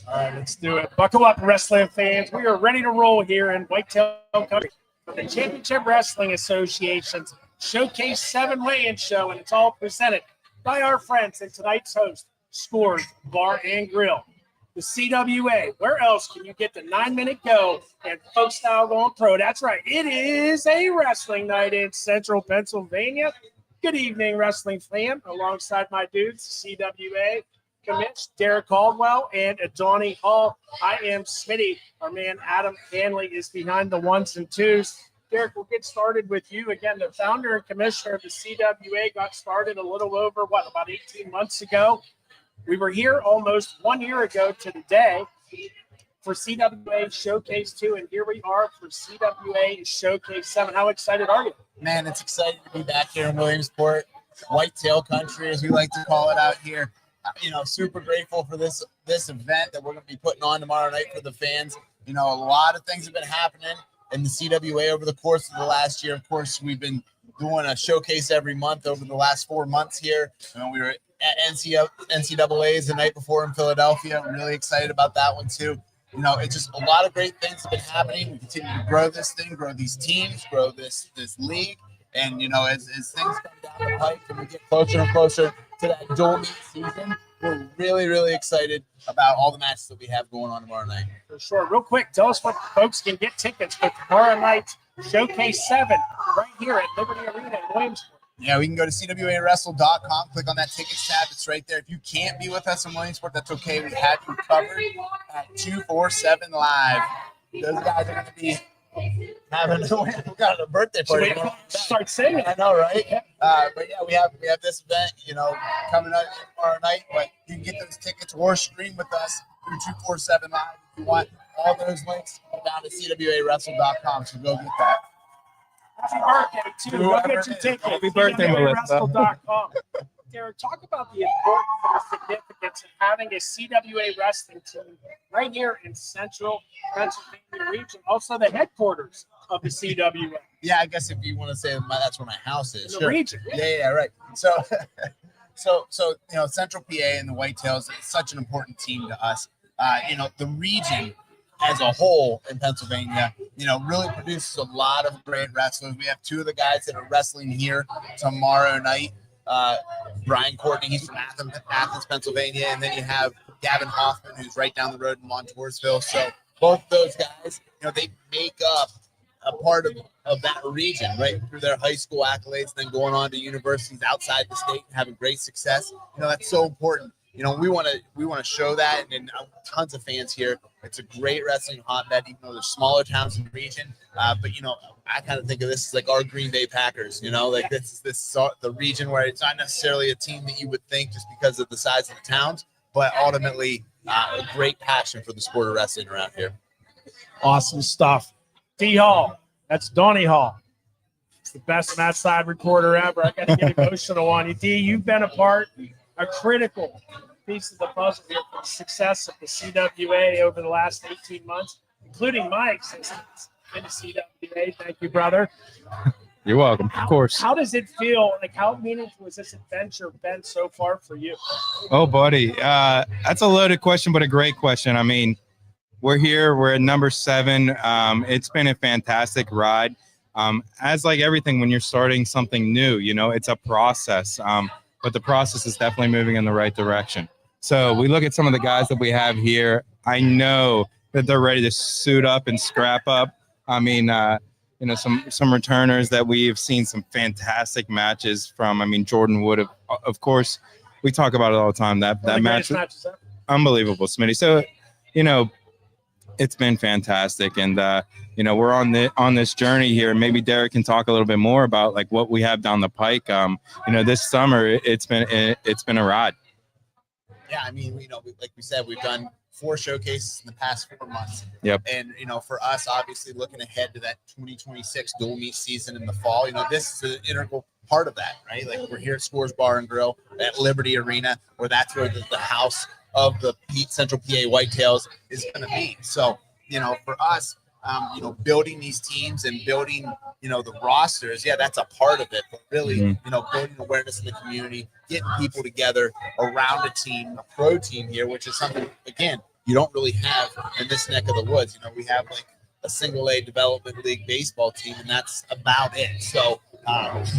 All right, let's do it. Buckle up, wrestling fans. We are ready to roll here in Whitetail Country for the Championship Wrestling Association's Showcase 7 weigh-in show, and it's all presented by our friends and tonight's host, Scores Bar and Grill. The CWA, where else can you get the 9-minute go and folk style going pro? That's right, it is a wrestling night in Central Pennsylvania. Good evening, wrestling fan, alongside my dudes, CWA Commish, Derek Caldwell, and Donnie Hall. I am Smitty. Our man Adam Hanley is behind the ones and twos. Derek, we'll get started with you. Again, the founder and commissioner of the CWA got started a little over, about 18 months ago. We were here almost 1 year ago to the day for CWA Showcase 2, and here we are for CWA Showcase 7. How excited are you? Man, it's exciting to be back here in Williamsport, Whitetail Country, as we like to call it out here. Super grateful for this event that we're going to be putting on tomorrow night for the fans. A lot of things have been happening in the CWA over the course of the last year. Of course, we've been doing a showcase every month over the last 4 months here. We were at NCAA's the night before in Philadelphia. I'm really excited about that one too. It's just a lot of great things have been happening. We continue to grow this thing, grow these teams, grow this league. And, as things come down the pike and we get closer and closer to that dual meet season, we're really, really excited about all the matches that we have going on tomorrow night. For sure. Real quick, tell us what folks can get tickets for tomorrow night's Showcase 7 right here at Liberty Arena in Williamsport. Yeah, we can go to CWAWrestle.com, click on that tickets tab. It's right there. If you can't be with us in Williamsport, that's okay. We have you covered at 247 Live. Those guys are going to be having we got a birthday party. Start singing. I know, right? But yeah, we have this event, coming up tomorrow night. But you can get those tickets or stream with us through 247 Live if you want. All those links go down to CWAWrestle.com. So go get that. Happy birthday, too. Go get your ticket. Happy birthday, Melissa. Derek, talk about the importance and the significance of having a CWA wrestling team right here in Central Pennsylvania region, also the headquarters of the CWA. Yeah, I guess if you want to say that's where my house is. In the region. Yeah, right. So, Central PA and the Whitetails is such an important team to us. The region as a whole in Pennsylvania, really produces a lot of great wrestlers. We have two of the guys that are wrestling here tomorrow night. Brian Courtney, he's from Athens, Pennsylvania, and then you have Gavin Hoffman, who's right down the road in Montoursville. So both those guys, they make up a part of that region, right, through their high school accolades, then going on to universities outside the state and having great success. that's so important. We want to show that, and tons of fans here. It's a great wrestling hotbed, even though there's smaller towns in the region. But I kind of think of this as like our Green Bay Packers. This is the region where it's not necessarily a team that you would think just because of the size of the towns, but ultimately a great passion for the sport of wrestling around here. Awesome stuff. D Hall, that's Donnie Hall. It's the best match side reporter ever. I got to get emotional on you, D. You've been a critical piece of the puzzle here for the success of the CWA over the last 18 months, including my existence in the CWA. Thank you, brother. You're welcome. Of course. How does it feel? How meaningful has this adventure been so far for you? Oh, buddy. That's a loaded question, but a great question. I mean, we're here. We're at number 7. It's been a fantastic ride. As like everything, when you're starting something new, it's a process. But the process is definitely moving in the right direction. So we look at some of the guys that we have here. I know that they're ready to suit up and scrap up. I mean, some returners that we've seen some fantastic matches from. I mean, Jordan Wood, of course, we talk about it all the time. That match was unbelievable, Smitty. So, it's been fantastic, and we're on this journey here. Maybe Derek can talk a little bit more about like what we have down the pike. This summer it's been a ride. Yeah, I mean, like we said, we've done 4 showcases in the past 4 months. Yep. And for us, obviously looking ahead to that 2026 dual meet season in the fall, this is an integral part of that, right? Like we're here at Scores Bar and Grill at Liberty Arena, where that's where the house of the Central PA Whitetails is going to be. So, for us, building these teams and building, the rosters, yeah, that's a part of it. But really, building awareness in the community, getting people together around a team, a pro team here, which is something, again, you don't really have in this neck of the woods. You know, we have like a single A development league baseball team, and that's about it. So,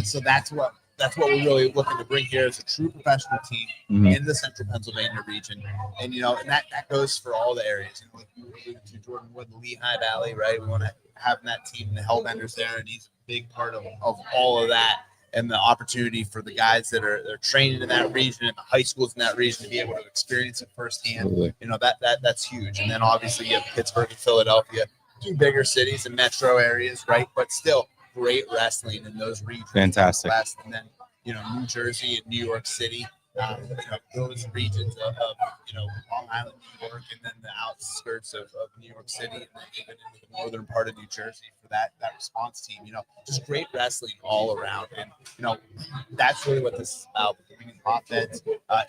so that's what we're really looking to bring here is a true professional team in the Central Pennsylvania region, and you know, and that goes for all the areas. You know, like you alluded to Jordan Wood, the Lehigh Valley, right? We want to have that team, the Hellbenders there, and he's a big part of all of that. And the opportunity for the guys that are training in that region and the high schools in that region to be able to experience it firsthand, Absolutely. you know, that's huge. And then obviously you have Pittsburgh and Philadelphia, two bigger cities and metro areas, right? But still great wrestling in those regions. Fantastic. West, and then, you know, New Jersey and New York City, you know, those regions of you know, Long Island, New York, and then the outskirts of New York City, and then even into the northern part of New Jersey for that response team. You know, just great wrestling all around. And, you know, that's really what this is about, bringing hotbeds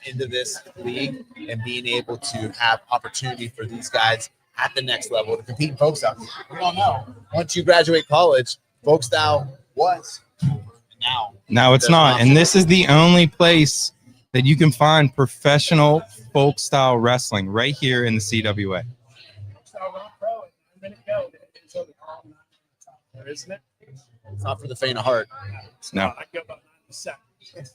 into this league and being able to have opportunity for these guys at the next level to compete in folk style. We all know, once you graduate college, folk style was. Now it's not. And this is the only place that you can find professional folk style wrestling right here in the CWA. Isn't it? It's not for the faint of heart. No. I go about 90 seconds.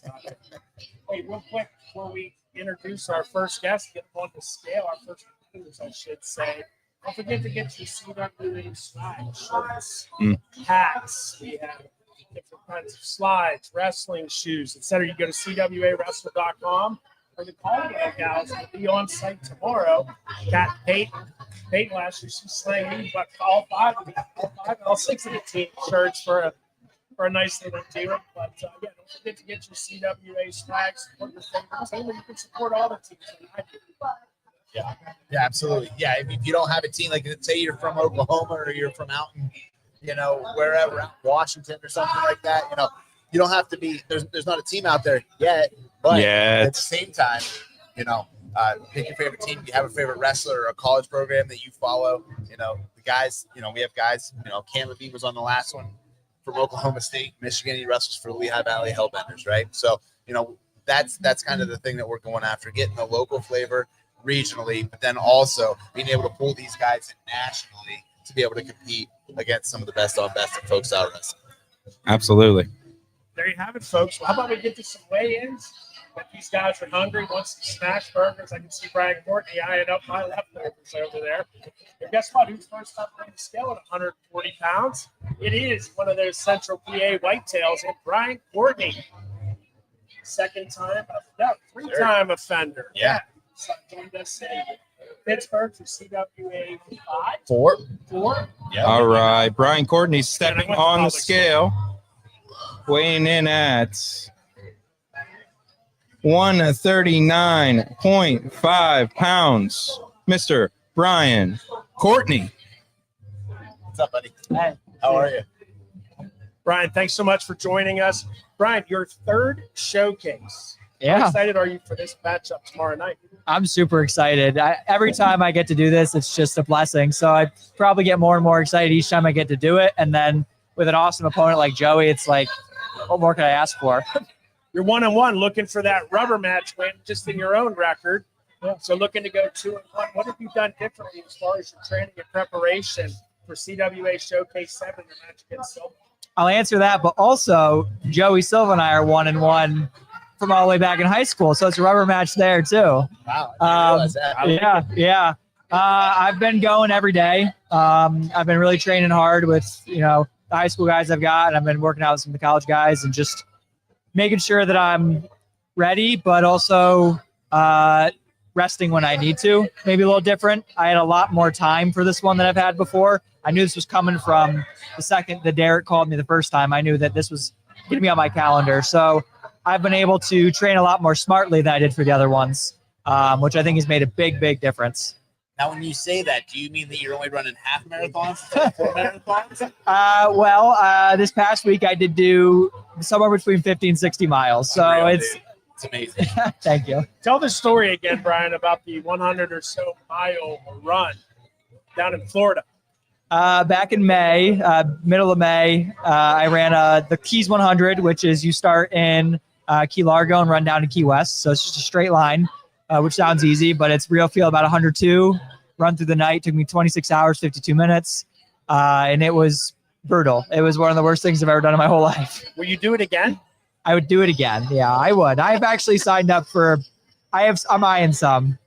Wait, real quick before we introduce our first guest, get on the scale, our first competitors, I should say. Don't forget to get your CWA swag, shirts, hats. We have different kinds of slides, wrestling shoes, etc. You go to CWAWrestler.com, or the Caldwell gals will be on site tomorrow. Got Peyton last year, she's slaying, but all six of the team shirts for a nice little deal. But yeah, don't forget to get your CWA swag, support your favorite team, and you can support all the teams. Yeah, absolutely. Yeah, if you don't have a team, like say you're from Oklahoma or you're from out in, you know, wherever, out in Washington or something like that, you know, you don't have to be, there's not a team out there yet, but at the same time, you know, pick your favorite team. You have a favorite wrestler or a college program that you follow. You know, the guys, you know, we have guys, you know, Cam Levine was on the last one from Oklahoma State, Michigan. He wrestles for the Lehigh Valley Hellbenders, right? So, you know, that's kind of the thing that we're going after, getting the local flavor regionally, but then also being able to pull these guys in nationally to be able to compete against some of the best on best in folk style wrestling. Absolutely. There you have it, folks. Well, how about we get to some weigh-ins? If these guys are hungry, want some smash burgers, I can see Brian Courtney eyeing up my leftovers over there. And guess what? Who's first up on the scale at 140 pounds? It is one of those Central PA whitetails, and Brian Courtney. Second time, three-time offender. Yeah. So joined us in Pittsburgh for CWA 5. 4. Yeah. All right. Brian Courtney stepping on the scale, weighing in at 139.5 pounds. Mr. Brian Courtney. What's up, buddy? Hey. How are you? Brian, thanks so much for joining us. Brian, your third showcase. Yeah. How excited are you for this matchup tomorrow night? I'm super excited. Every time I get to do this, it's just a blessing. So I probably get more and more excited each time I get to do it. And then with an awesome opponent like Joey, it's like, what more can I ask for? You're 1-1, looking for that rubber match win just in your own record. Yeah. So looking to go 2-1. What have you done differently as far as your training and preparation for CWA Showcase 7, your match against Silva? I'll answer that, but also Joey Silva and I are 1-1 from all the way back in high school, so it's a rubber match there too. Wow, I didn't realize that. Yeah. I've been going every day. I've been really training hard with, you know, the high school guys I've got, and I've been working out with some of the college guys and just making sure that I'm ready, but also resting when I need to. Maybe a little different. I had a lot more time for this one than I've had before. I knew this was coming from the second that Derek called me the first time. I knew that this was going to be on my calendar. So I've been able to train a lot more smartly than I did for the other ones, which I think has made a big, big difference. Now, when you say that, do you mean that you're only running half marathons instead of 4 marathons? This past week I did do somewhere between 50 and 60 miles. So it's amazing. Thank you. Tell the story again, Brian, about the 100 or so mile run down in Florida. Back in May, middle of May, I ran the Keys 100, which is you start in Key Largo and run down to Key West. So it's just a straight line, which sounds easy, but it's real feel about 102. run through the night. Took me 26 hours, 52 minutes. And it was brutal. It was one of the worst things I've ever done in my whole life. Will you do it again? I would do it again. Yeah, I would. I've actually signed up for, I'm eyeing some.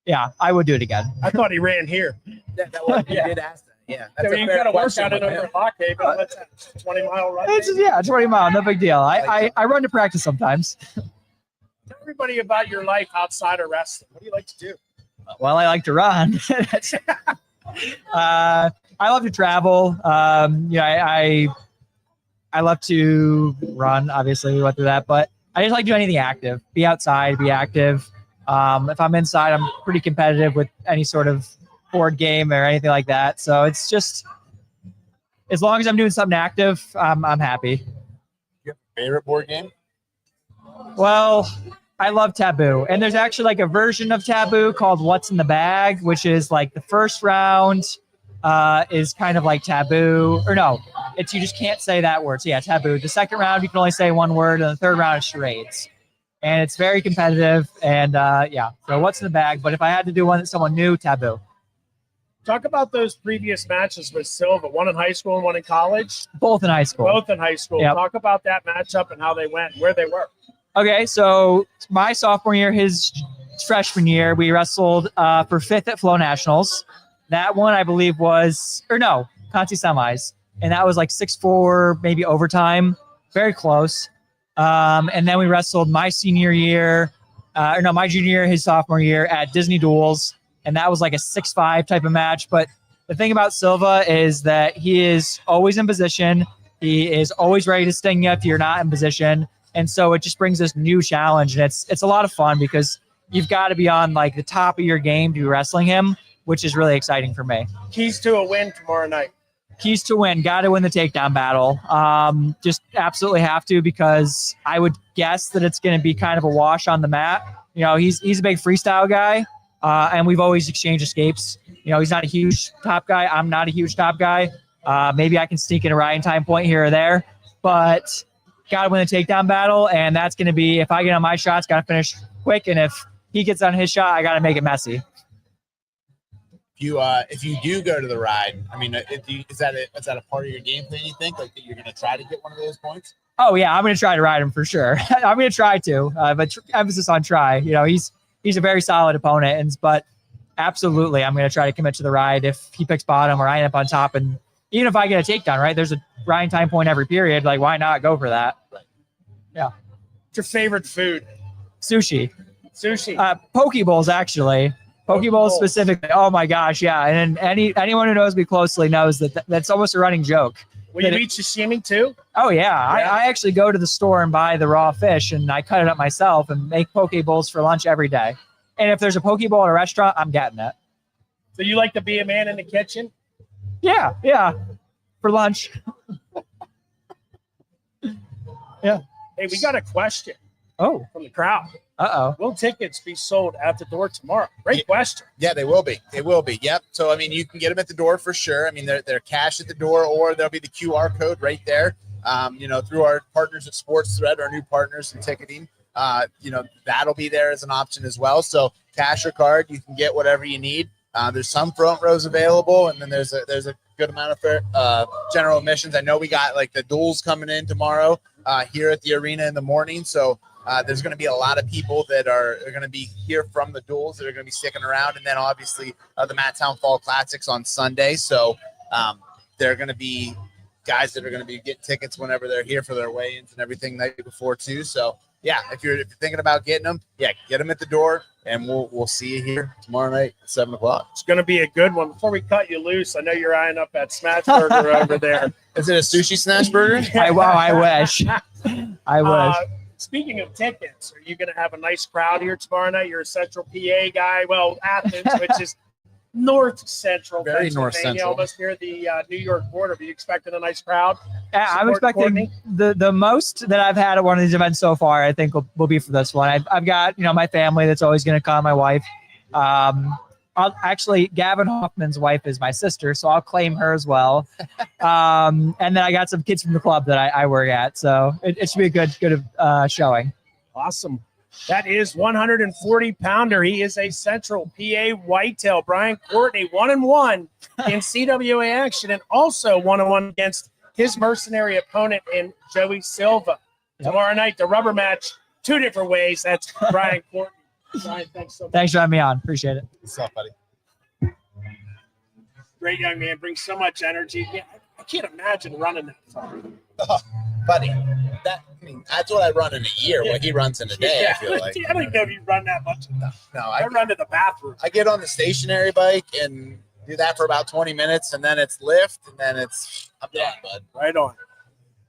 Yeah, I would do it again. I thought he ran here. That you did ask that. Yeah. I mean, you got to work on it over at Lockhaven. What's that? 20-mile run? It's, yeah, 20 miles. No big deal. I run to practice sometimes. Tell everybody about your life outside of wrestling. What do you like to do? Well, I like to run. I love to travel. I love to run. Obviously, we went through that, but I just like to do anything active. Be outside, be active. If I'm inside, I'm pretty competitive with any sort of board game or anything like that. So it's just, as long as I'm doing something active, I'm happy. Your favorite board game? Well, I love Taboo. And there's actually like a version of Taboo called What's in the Bag, which is like the first round is kind of like Taboo. Or no, it's you just can't say that word. So yeah, Taboo. The second round, you can only say one word. And the third round is charades. And it's very competitive. And so What's in the Bag. But if I had to do one that someone knew, Taboo. Talk about those previous matches with Silva, one in high school and one in college. Both in high school. Both in high school. Yep. Talk about that matchup and how they went, where they were. Okay, so my sophomore year, his freshman year, we wrestled for 5th at Flow Nationals. That one, I believe, was, Conti semis. And that was like 6-4, maybe overtime. Very close. And then we wrestled my senior year, my junior year, his sophomore year at Disney Duels. And that was like a 6-5 type of match. But the thing about Silva is that he is always in position. He is always ready to sting you if you're not in position. And so it just brings this new challenge. And it's a lot of fun because you've got to be on like the top of your game to be wrestling him, which is really exciting for me. Keys to a win tomorrow night. Keys to win. Got to win the takedown battle. Just absolutely have to, because I would guess that it's going to be kind of a wash on the mat. He's a big freestyle guy. And we've always exchanged escapes. He's not a huge top guy. I'm not a huge top guy. Maybe I can sneak in a riding time point here or there, but got to win the takedown battle. And that's going to be, if I get on my shots, got to finish quick. And if he gets on his shot, I got to make it messy. If you do go to the ride, I mean, is that a part of your game plan, you think? Like that you're going to try to get one of those points? Oh, yeah. I'm going to try to ride him for sure. I'm going to try to, but emphasis on try. He's a very solid opponent, but absolutely, I'm going to try to commit to the ride if he picks bottom or I end up on top. And even if I get a takedown, right, there's a riding time point every period. Like, why not go for that? Right. Yeah. What's your favorite food? Sushi. Poke bowls, actually. Poke bowls specifically. Oh my gosh, yeah. And anyone who knows me closely knows that's almost a running joke. Will you eat sashimi too? Oh yeah. I actually go to the store and buy the raw fish, and I cut it up myself and make poke bowls for lunch every day. And if there's a poke bowl at a restaurant, I'm getting it. So you like to be a man in the kitchen? Yeah. For lunch. Yeah. Hey, we got a question. Oh. From the crowd. Uh-oh. Will tickets be sold at the door tomorrow? Great question. Yeah, they will be. Yep. So, I mean, you can get them at the door for sure. I mean, they're cash at the door, or there'll be the QR code right there. Through our partners at Sports Thread, our new partners in ticketing, that'll be there as an option as well. So cash or card, you can get whatever you need. There's some front rows available, and then there's a good amount of general admissions. I know we got like the duels coming in tomorrow here at the arena in the morning. So there's going to be a lot of people that are going to be here from the duels that are going to be sticking around. And then obviously the Matttown Fall Classics on Sunday. So they're going to be guys that are going to be getting tickets whenever they're here for their weigh-ins and everything the night before too. So yeah, if you're thinking about getting them, get them at the door, and we'll see you here tomorrow night at 7:00. It's going to be a good one. Before we cut you loose, I know you're eyeing up that smash burger over there. Is it a sushi smash burger? I wish. I wish. Speaking of tickets, are you going to have a nice crowd here tomorrow night? You're a Central PA guy. Well, Athens, which is north central, very north central, almost near the New York border. Are you expecting a nice crowd? Yeah, I'm expecting the most that I've had at one of these events so far. I think will be for this one. I've got my family that's always going to come. My wife. Gavin Hoffman's wife is my sister, so I'll claim her as well. And then I got some kids from the club that I work at, so it should be a good showing. Awesome. That is 140-pounder. He is a Central PA whitetail. Brian Courtney, 1-1 in CWA action, and also 1-1 against his mercenary opponent in Joey Silva. Tomorrow night, the rubber match, 2 different ways. That's Brian Courtney. Brian, thanks so much. Thanks for having me on. Appreciate it. What's up, buddy? Great young man, brings so much energy. Yeah, I can't imagine running that far. Oh, buddy, that's what I run in a year. What he runs in a day, I feel like. I don't even know if you run that much. No, I run to the bathroom. I get on the stationary bike and do that for about 20 minutes, and then it's lift, and then I'm done, bud. Right on.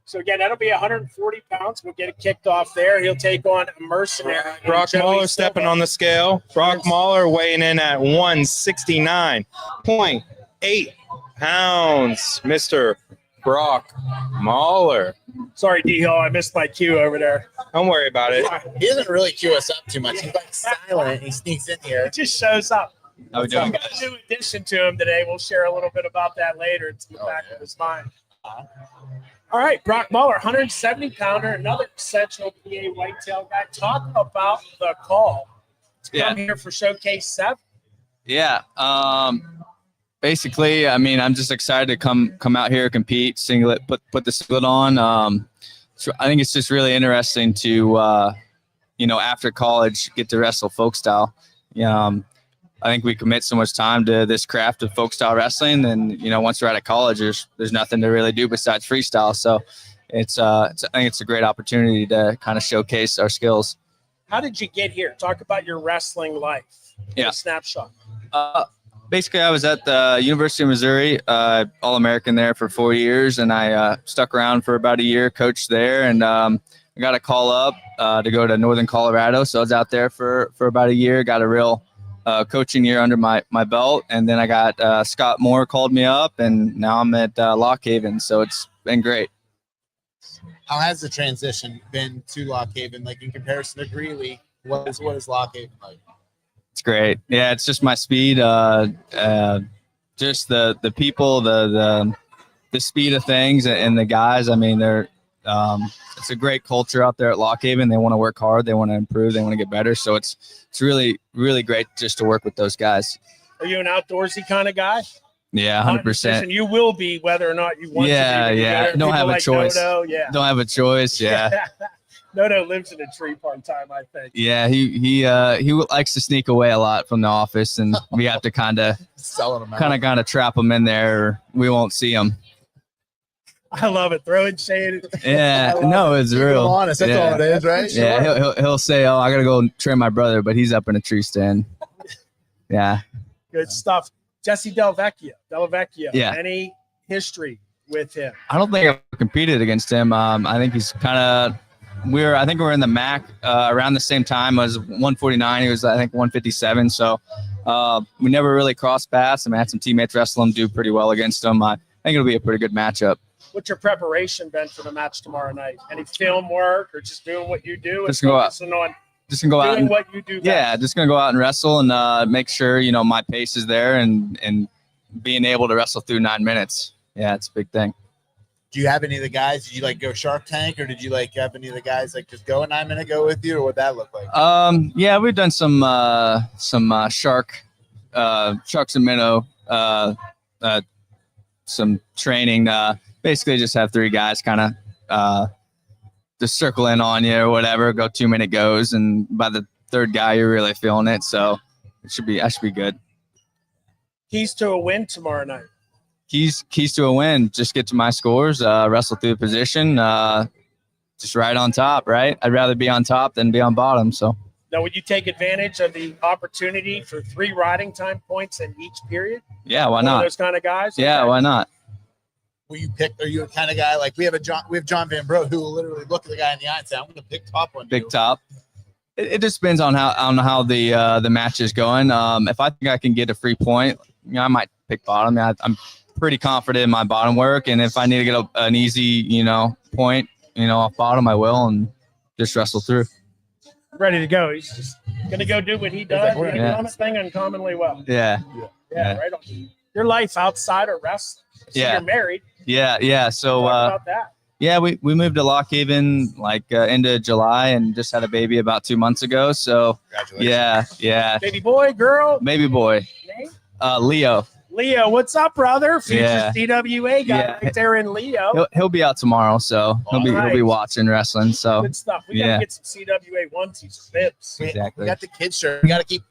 So, again, that'll be 140 pounds. We'll get it kicked off there. He'll take on a mercenary. Brock Mahler stepping on the scale. Brock Mahler weighing in at 169.8 pounds. Mr. Brock Mahler. Sorry, D-Hill. I missed my cue over there. Don't worry about it. He doesn't really cue us up too much. He's like silent. He sneaks in here. It just shows up. How we doing, A new addition to him today. We'll share a little bit about that later. It's in the back of his mind. All right, Brock Muller, 170-pounder, another Central PA whitetail guy. Talk about the call to come here for Showcase 7. Yeah. Basically, I mean, I'm just excited to come out here, compete, singlet, put the singlet on. So I think it's just really interesting to, after college, get to wrestle folk style. I think we commit so much time to this craft of folk style wrestling, and once we're out of college, there's nothing to really do besides freestyle. So I think it's a great opportunity to kind of showcase our skills. How did you get here? Talk about your wrestling life. Yeah. A snapshot. Basically, I was at the University of Missouri, All-American there for 4 years, and I stuck around for about a year, coached there, and I got a call up to go to Northern Colorado. So I was out there for about a year, got a real coaching year under my belt, and then I got Scott Moore called me up, and now I'm at Lock Haven, so it's been great. How has the transition been to Lock Haven, like in comparison to Greeley? What is Lock Haven like? It's great. Yeah, it's just my speed. Just the people, the speed of things, and the guys. I mean, they're it's a great culture out there at Lock Haven. They want to work hard. They want to improve. They want to get better. So it's really, really great just to work with those guys. Are you an outdoorsy kind of guy? Yeah, 100%. You will be whether or not you want to be. Yeah. Don't have a choice. Noto, Don't have a choice. Yeah. Noto lives in a tree part-time, I think. Yeah, he likes to sneak away a lot from the office, and we have to kind of trap him in there, or we won't see him. I love it. Throwing shade. Yeah, no, it's real. Honest, that's all it is, right? Yeah, he'll say, "Oh, I gotta go train my brother," but he's up in a tree stand. Yeah. Good stuff. Jesse Delvecchio. Yeah. Any history with him? I don't think I've competed against him. I think he's kind of. I think we're in the MAC around the same time. I was 149. He was, I think, 157. So we never really crossed paths. I had some teammates wrestle him, do pretty well against him. I think it'll be a pretty good matchup. What's your preparation been for the match tomorrow night? Any film work or just doing what you do? Just gonna go out and what you do best? Yeah, just gonna go out and wrestle and make sure my pace is there and being able to wrestle through 9 minutes. Yeah, it's a big thing. Do you have any of the guys? Did you go Shark Tank, or did you have any of the guys just go a 9 minute go with you, or what'd that look like? Yeah, we've done some sharks and minnow, some training. Basically, just have 3 guys kind of just circle in on you or whatever. Go 2 minute goes, and by the 3rd guy, you're really feeling it. So that should be good. Keys to a win tomorrow night. Keys to a win. Just get to my scores, wrestle through the position, just right on top, right? I'd rather be on top than be on bottom. So now, would you take advantage of the opportunity for 3 riding time points in each period? Yeah, why not? Those kind of guys? Yeah, okay. Why not? Will you pick? Are you a kind of guy we have John Van Bro who will literally look at the guy in the eye and say, "I'm going to pick top on you." Big top. It just depends on how the match is going. If I think I can get a free point, I might pick bottom. I'm pretty confident in my bottom work, and if I need to get an easy point off bottom, I will, and just wrestle through. Ready to go. He's just gonna go do what he does. He's on his thing uncommonly well. Yeah, right on. Your life outside of wrestling. So you're married. Yeah. So talk about that. Yeah, we moved to Lock Haven like into July and just had a baby about 2 months ago. So yeah. Baby boy, girl, Baby boy, name? Leo. Leo. What's up, brother? Future Yeah. CWA guy Yeah. right there in Leo. He'll be out tomorrow, so he'll be Nice. watching wrestling. So Good stuff. We Yeah. gotta get some CWA onesies, bibs. exactly. We got the kids shirt. We gotta keep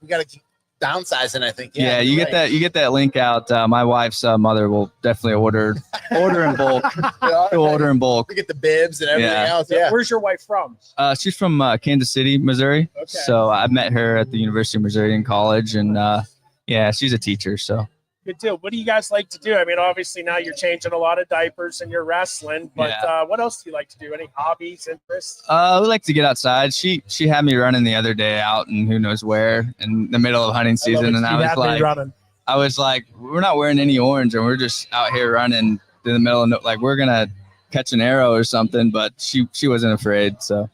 downsizing, I think. Yeah, you you're get that. You get that link out. My wife's mother will definitely order in bulk. right. She'll order in bulk. We get the bibs and everything Yeah. else. Yeah. Where's your wife from? She's from Kansas City, Missouri. Okay. So I met her at the University of Missouri in college, and yeah, she's a teacher. So Good deal. What do you guys like to do? I mean, obviously now you're changing a lot of diapers and you're wrestling, but what else do you like to do? Any hobbies, interests? we like to get outside. She had me running the other day out and who knows where in the middle of hunting season, and I was like, we're not wearing any orange, and we're just out here running in the middle of like we're gonna catch an arrow or something, but she wasn't afraid. So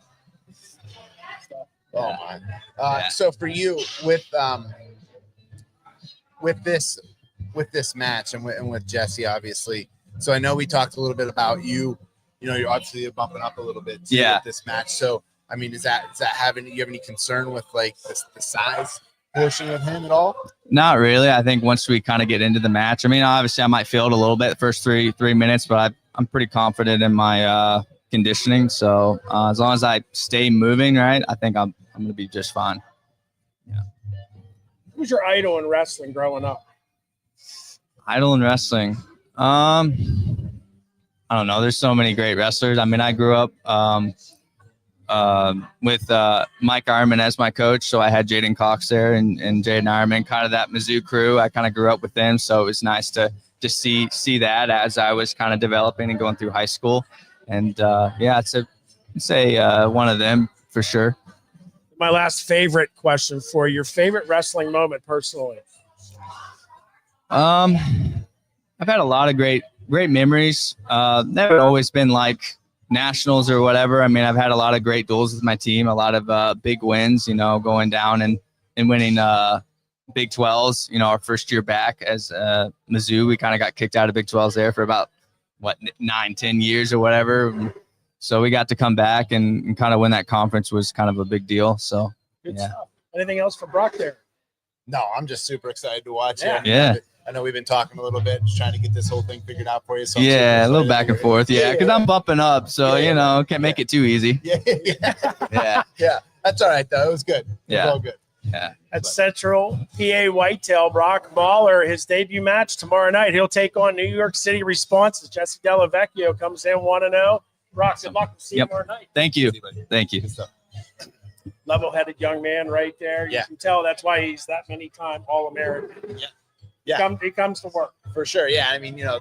Oh my. So for you with this match and with Jesse, obviously. So I know we talked a little bit about you. You know, you're obviously bumping up a little bit too with this match. So I mean, is that having you have any concern with like the size portion of him at all? Not really. I think once we kind of get into the match, I mean, obviously I might feel it a little bit the first three minutes, but I'm pretty confident in my conditioning. So as long as I stay moving, right, I think I'm going to be just fine. Yeah. Who's your idol in wrestling growing up? Idol in wrestling. I don't know. There's so many great wrestlers. I mean, I grew up with Mike Ironman as my coach. So I had Jaden Cox there and Jaden Ironman, kind of that Mizzou crew. I kind of grew up with them. So it was nice to just see that as I was kind of developing and going through high school. And yeah, I'd say one of them for sure. My last favorite question for you, your favorite wrestling moment personally? I've had a lot of great memories. Never always been like nationals or whatever. I mean, I've had a lot of great duels with my team, a lot of big wins, you know, going down and winning Big 12s, you know, our first year back as Mizzou. We kind of got kicked out of Big 12s there for about 9-10 years or whatever. So we got to come back and kind of win that conference was kind of a big deal. So Good stuff. Anything else for Brock there? No, I'm just super excited to watch it. Yeah. I know we've been talking a little bit, just trying to get this whole thing figured out for you. So yeah, a little back and forth. Yeah, because I'm bumping up, so you know, can't make it too easy. Yeah. That's all right though. It was good. It was all good. Yeah. At Central PA Whitetail, Brock Mahler, his debut match tomorrow night. He'll take on New York City Responses. Jesse Delavecchio comes in 1-0. Brock, good luck. We'll see you tomorrow night. Thank you. Thank you. Level-headed young man right there. You can tell that's why he's that many-time All-American. Yeah. He comes to work. For sure. Yeah. I mean, you know,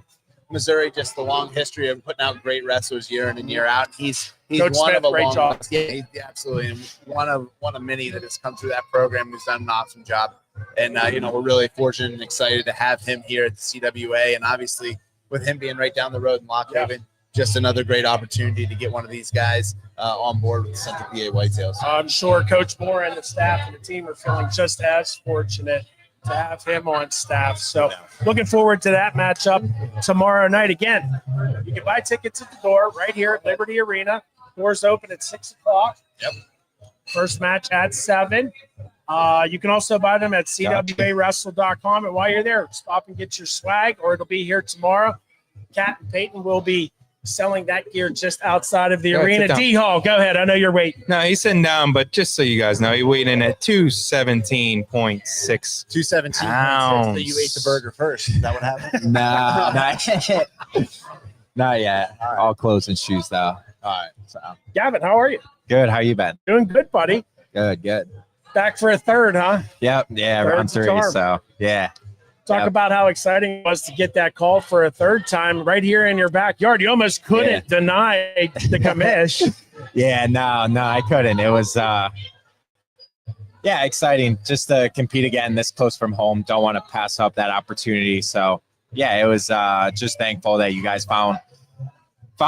Missouri, just the long history of putting out great wrestlers year in and year out. He's Coach one Smith, of a great long job. Yeah, absolutely. And one of many that has come through that program who's done an awesome job. And you know, we're really fortunate and excited to have him here at the CWA. And obviously with him being right down the road in Lock Haven, just another great opportunity to get one of these guys on board with the Central PA Whitetails. I'm sure Coach Moore and the staff and the team are feeling just as fortunate to have him on staff. So looking forward to that matchup tomorrow night. Again, you can buy tickets at the door right here at Liberty Arena. Doors open at 6 o'clock. Yep. First match at 7. You can also buy them at CWAWrestle.com. And while you're there, stop and get your swag, or it'll be here tomorrow. Kat and Peyton will be selling that gear just outside of the arena. D-Hall, go ahead. I know you're waiting. No, he's sitting down, but just so you guys know, he weighed in at 217.6. 217. So you ate the burger first. Is that what happened? No, not yet. All clothes and shoes though. All right. So Gavin, how are you? good. How you been? Doing good, buddy. Good. Back for a third, huh? Yep. Yeah. Round Third's the 3. charm. So yeah. Talk Yep. about how exciting it was to get that call for a third time right here in your backyard. You almost couldn't deny the commish. Yeah. No, I couldn't. It was exciting just to compete again this close from home. Don't want to pass up that opportunity. So yeah, it was just thankful that you guys found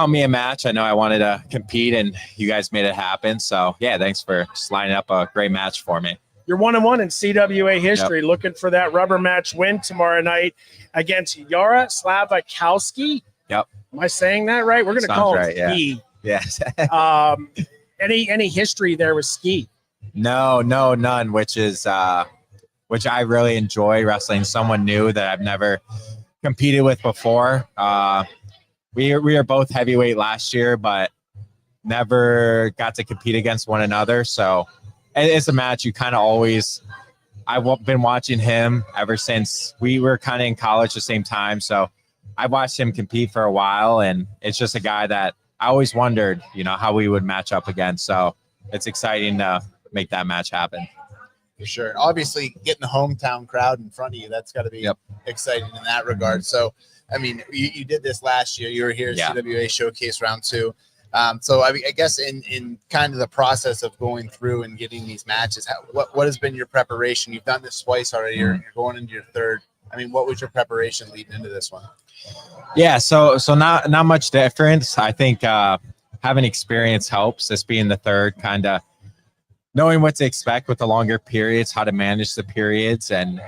me a match. I know I wanted to compete and you guys made it happen. So yeah, thanks for just lining up a great match for me. You're 1-1 in CWA history, looking for that rubber match win tomorrow night against Yara Slavakowski. Yep. Am I saying that right? We're going to Sounds call right, it yeah. ski. Yes. Any history there with ski? No, none, which I really enjoy wrestling someone new that I've never competed with before. We are both heavyweight last year, but never got to compete against one another. So it's a match you kind of always. I've been watching him ever since we were kind of in college at the same time. So I've watched him compete for a while, and it's just a guy that I always wondered, how we would match up against. So it's exciting to make that match happen. For sure. Obviously, getting the hometown crowd in front of you, that's got to be exciting in that regard. So, I mean, you did this last year. You were here at CWA Showcase Round 2. So, I guess in kind of the process of going through and getting these matches, what has been your preparation? You've done this twice already. You're going into your third. I mean, what was your preparation leading into this one? Yeah, so not much difference. I think having experience helps. This being the third, kind of knowing what to expect with the longer periods, how to manage the periods, and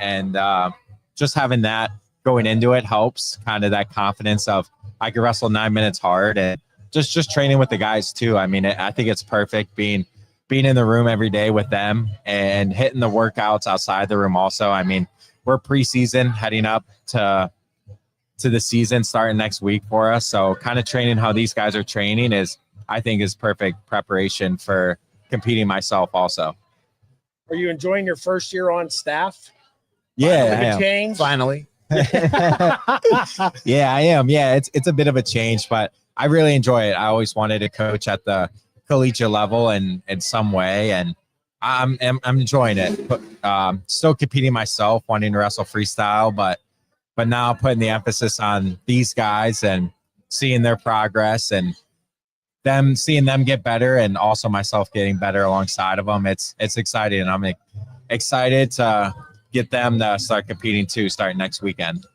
just having that going into it helps. Kind of that confidence of I can wrestle 9 minutes hard, and just training with the guys too. I mean, I think it's perfect being in the room every day with them and hitting the workouts outside the room. Also, I mean, we're preseason heading up to the season starting next week for us. So kind of training how these guys are training I think is perfect preparation for competing myself also. Are you enjoying your first year on staff? Yeah, Finally. Yeah, I am. Yeah, it's a bit of a change, but I really enjoy it. I always wanted to coach at the collegiate level in some way, and I'm enjoying it. But still competing myself, wanting to wrestle freestyle, but now putting the emphasis on these guys and seeing their progress and seeing them get better, and also myself getting better alongside of them. It's exciting, and I'm excited to get them to start competing too, starting next weekend.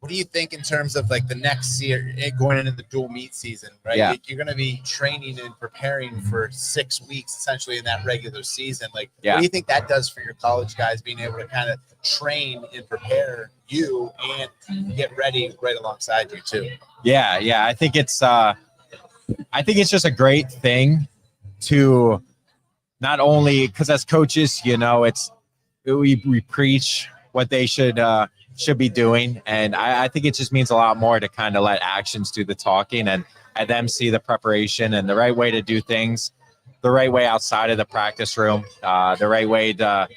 What do you think in terms of like the next year going into the dual meet season, right? Yeah. You're going to be training and preparing for 6 weeks essentially in that regular season. Like, Yeah. What do you think that does for your college guys being able to kind of train and prepare you and get ready right alongside you too? Yeah. I think it's just a great thing to not only, because as coaches, we preach what they should be doing, and I think it just means a lot more to kind of let actions do the talking and them see the preparation and the right way to do things, the right way outside of the practice room, the right way to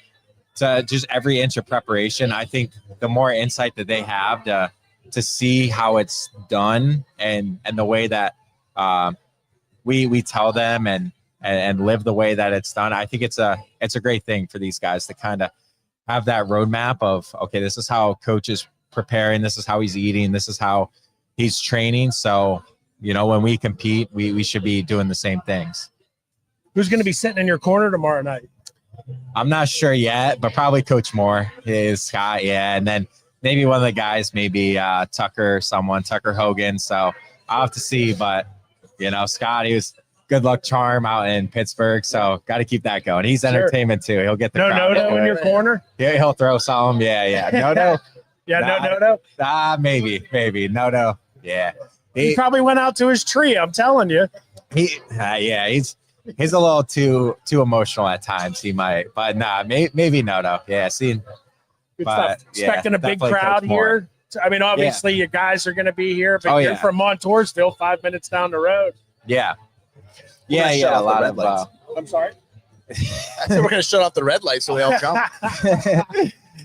just every inch of preparation. I think the more insight that they have to see how it's done and the way that we tell them and live the way that it's done, I think it's a great thing for these guys to kind of have that roadmap of, okay, this is how coach is preparing, this is how he's eating, this is how he's training. So, when we compete, we should be doing the same things. Who's going to be sitting in your corner tomorrow night? I'm not sure yet, but probably Coach Moore is Scott. Yeah. And then maybe one of the guys, maybe Tucker Hogan. So I'll have to see, but Scott, he was good luck charm out in Pittsburgh. So got to keep that going. He's entertainment too. He'll get the crowd. No in your corner. Yeah, he'll throw some. Yeah. No. Yeah, no. Maybe. No. Yeah. He probably went out to his tree. I'm telling you. He's a little too emotional at times. He might, but maybe no. Yeah. Good stuff. Expecting a big crowd here. I mean, obviously you guys are going to be here, but you're from Montoursville, 5 minutes down the road. Yeah. Yeah. A lot of. I'm sorry. I said we're going to shut off the red light so they all come.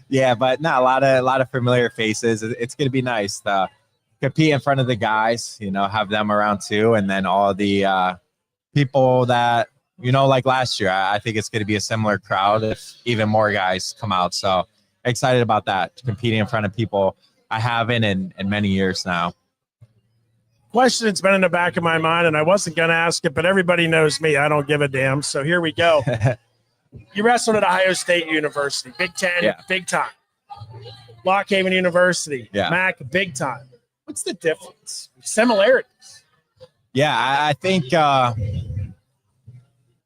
Yeah, but a lot of familiar faces. It's going to be nice to compete in front of the guys. Have them around too, and then all the people that like last year. I think it's going to be a similar crowd if even more guys come out. So excited about that, competing in front of people I haven't in many years now. Question that's been in the back of my mind, and I wasn't going to ask it, but everybody knows me. I don't give a damn. So here we go. You wrestled at Ohio State University, Big Ten, big time. Lock Haven University, MAC, big time. What's the difference? Similarities? Yeah, I think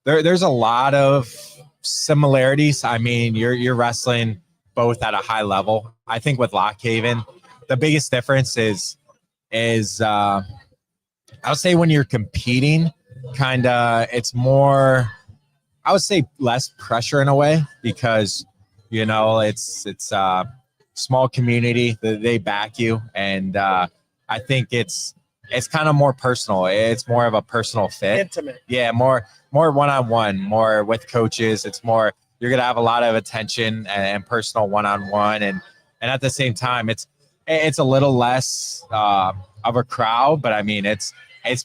there's a lot of similarities. I mean, you're wrestling both at a high level. I think with Lock Haven, the biggest difference is is I would say when you're competing, kind of it's more, I would say less pressure in a way, because it's small community, they back you, and I think it's kind of more personal. It's more of a personal fit. Intimate. Yeah, more one-on-one, more with coaches. It's more, you're gonna have a lot of attention and personal one-on-one, and at the same time, it's a little less of a crowd, but I mean, it's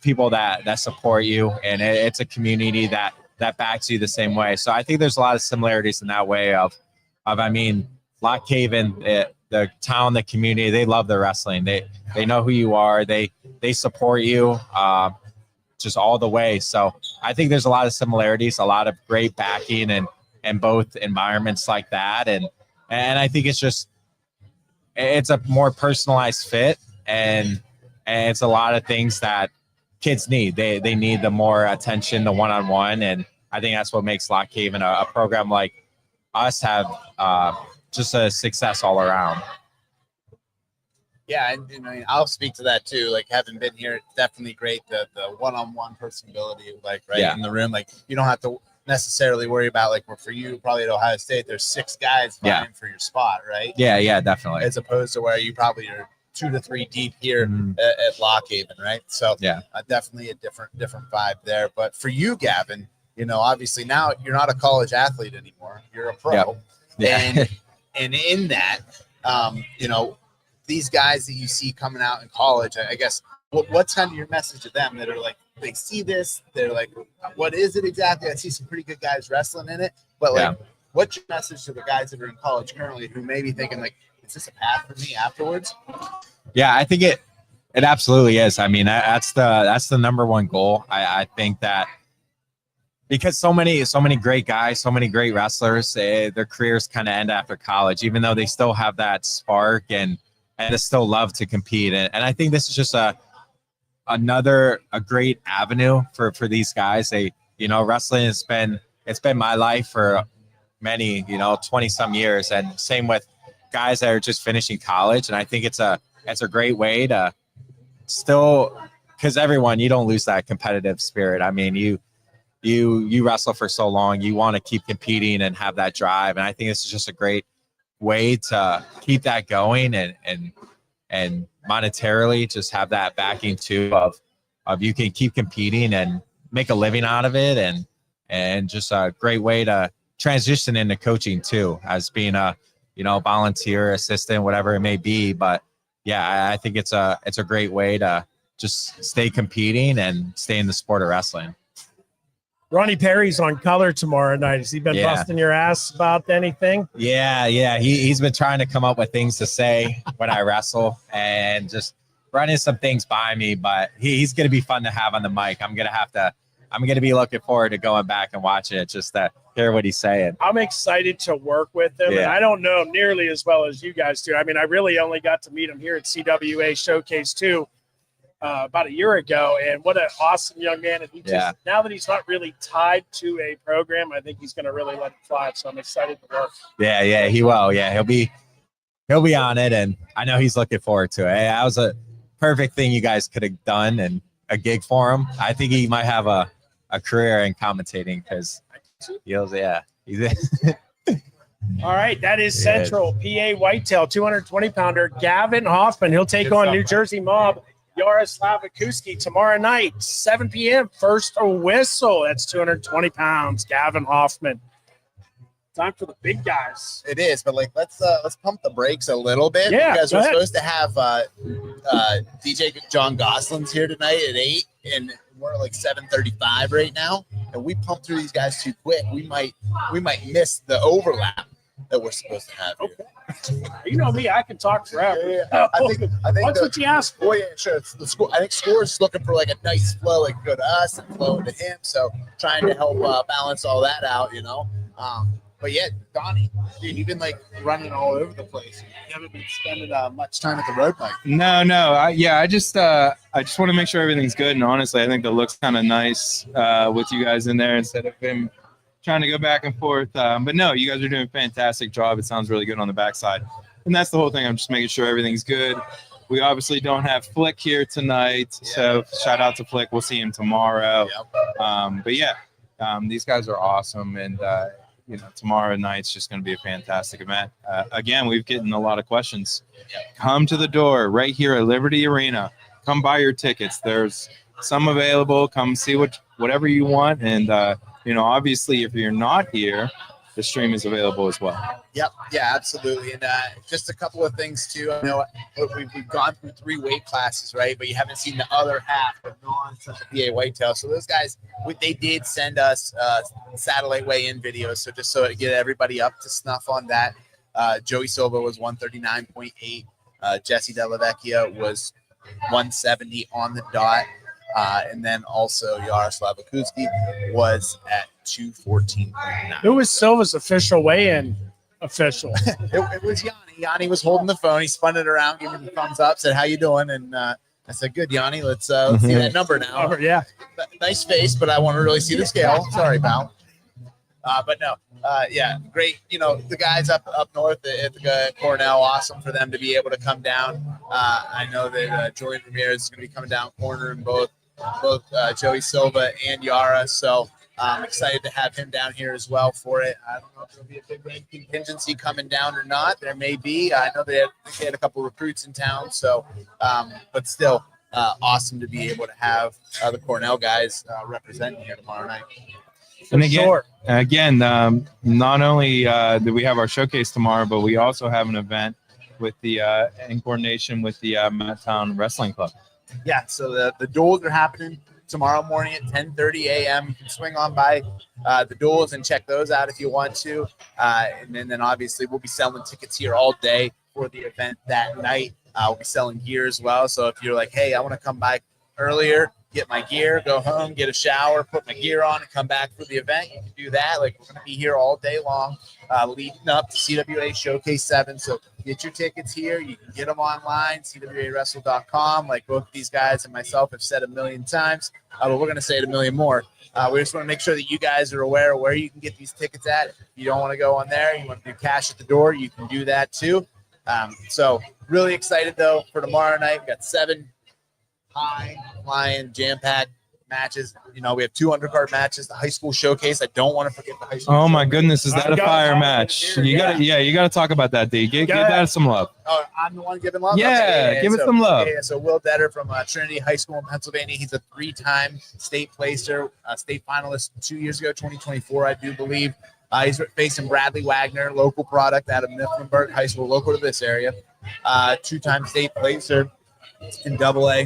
people that support you, and it's a community that backs you the same way. So I think there's a lot of similarities in that way of I mean, Lock Haven, the town, the community, they love the wrestling. They know who you are. They support you just all the way. So I think there's a lot of similarities, a lot of great backing and both environments like that. And I think it's a more personalized fit, and it's a lot of things that kids need. They need the more attention, the one-on-one. And I think that's what makes Lock Haven a program like us have just a success all around. Yeah, and I'll speak to that too. Like, having been here, it's definitely great. The one-on-one personability, like in the room, like you don't have to necessarily worry about, like, for you probably at Ohio State, there's 6 guys vying for your spot, right? Yeah, definitely. As opposed to where you probably are 2 to 3 deep here at Lock Haven, right? So definitely a different vibe there. But for you, Gavin, obviously now you're not a college athlete anymore. You're a pro. Yep. Yeah. And in that, these guys that you see coming out in college, I guess, what's kind of your message to them that are like, they see this, they're like, what is it exactly? I see some pretty good guys wrestling in it, but like, what's your message to the guys that are in college currently who may be thinking like, is this a path for me afterwards? Yeah, I think it absolutely is. I mean, that's the number one goal. I think that because so many great guys, so many great wrestlers, their careers kind of end after college, even though they still have that spark and they still love to compete. And I think this is just a great avenue for these guys. Wrestling it's been my life for many, 20 some years, and same with guys that are just finishing college. And I think it's a great way to still, because everyone, you don't lose that competitive spirit. I mean, you wrestle for so long, you want to keep competing and have that drive. And I think this is just a great way to keep that going and monetarily just have that backing too of you can keep competing and make a living out of it, and just a great way to transition into coaching too, as being a volunteer assistant, whatever it may be. But yeah, I think it's a great way to just stay competing and stay in the sport of wrestling. Ronnie Perry's on color tomorrow night. Has he been busting your ass about anything? Yeah. He's been trying to come up with things to say when I wrestle and just running some things by me, but he's going to be fun to have on the mic. I'm going to be looking forward to going back and watching it just to hear what he's saying. I'm excited to work with him. Yeah. And I don't know him nearly as well as you guys do. I mean, I really only got to meet him here at CWA Showcase 2 about a year ago. And what an awesome young man. And he just, now that he's not really tied to a program, I think he's going to really let it fly. So I'm excited to work. Yeah, he will. Yeah, he'll be on it. And I know he's looking forward to it. That was a perfect thing you guys could have done, and a gig for him. I think he might have a career in commentating, because he's All right, that is Central PA Whitetail 220-pounder Gavin Hoffman. He'll take on New Jersey Mob Yaroslav Akuski tomorrow night, 7 p.m. First a whistle. That's 220 pounds. Gavin Hoffman. Time for the big guys. It is, but let's pump the brakes a little bit, because we're supposed to have DJ John Goslin's here tonight at 8, and we're like 7:35 right now. And we pump through these guys too quick, we might miss the overlap that we're supposed to have. Okay. You know me, I can talk forever. Yeah. I think that's what you asked for. Oh yeah, sure. It's the score. I think Score's looking for like a nice flow, like go to us and flow to him. So trying to help balance all that out, But yeah, Donnie, dude, you've been like running all over the place. You haven't been spending much time at the road bike. No. I just want to make sure everything's good. And honestly, I think it looks kind of nice with you guys in there instead of him trying to go back and forth. But no, you guys are doing a fantastic job. It sounds really good on the backside. And that's the whole thing. I'm just making sure everything's good. We obviously don't have Flick here tonight, so shout out to Flick. We'll see him tomorrow. But yeah, these guys are awesome, and tomorrow night's just going to be a fantastic event. Again, we've gotten a lot of questions. Come to the door right here at Liberty Arena. Come buy your tickets. There's some available. Come see whatever you want, and obviously, if you're not here, the stream is available as well. Yep. Yeah, absolutely. And just a couple of things too. I know we've gone through 3 weight classes, right? But you haven't seen the other half of non-CWA whitetail. So those guys, they did send us satellite weigh-in videos. So just so to get everybody up to snuff on that, Joey Silva was 139.8. Jesse Delavecchia was 170 on the dot. And then also Yaroslav Akuski was at 214.9. Who was Silva's official weigh-in official? It was Yanni. Yanni was holding the phone. He spun it around, gave me the thumbs up, said, "How you doing?" And I said, "Good, Yanni. Let's see that number now." Oh, yeah. Nice face, but I want to really see the scale. Sorry, pal. But no, yeah, great. The guys up north at the Cornell, awesome for them to be able to come down. I know that Julian Ramirez is going to be coming down corner in both Joey Silva and Yara. So I'm excited to have him down here as well for it. I don't know if there'll be a big red contingency coming down or not. There may be. I know they had a couple recruits in town. So, but still awesome to be able to have the Cornell guys representing here tomorrow night. And again, not only do we have our showcase tomorrow, but we also have an event with in coordination with the Matttown Wrestling Club. Yeah, so the duels are happening tomorrow morning at 10:30 a.m. You can swing on by the duels and check those out if you want to. And then obviously we'll be selling tickets here all day for the event that night. We'll be selling gear as well. So if you're like, hey, I want to come by earlier, get my gear, go home, get a shower, put my gear on, and come back for the event, you can do that. Like, we're going to be here all day long leading up to CWA Showcase 7. So get your tickets here. You can get them online, CWAWrestle.com. Like both these guys and myself have said a million times, but we're going to say it a million more. We just want to make sure that you guys are aware of where you can get these tickets at. If you don't want to go on there, you want to do cash at the door, you can do that too. So really excited, though, for tomorrow night. We've got 7 high-flying, jam-packed matches. We have 2 undercard matches. The high school showcase. I don't want to forget the high school. Oh my showcase. goodness, is that a fire match? You gotta talk about that, D. Give that some love. Oh, I'm the one giving love. Yeah, okay, give it some love. Yeah, so Will Detter from Trinity High School in Pennsylvania. He's a 3-time state placer, state finalist 2 years ago, 2024, I do believe. He's facing Bradley Wagner, local product out of Mifflinburg High School, local to this area. 2-time state placer in AA.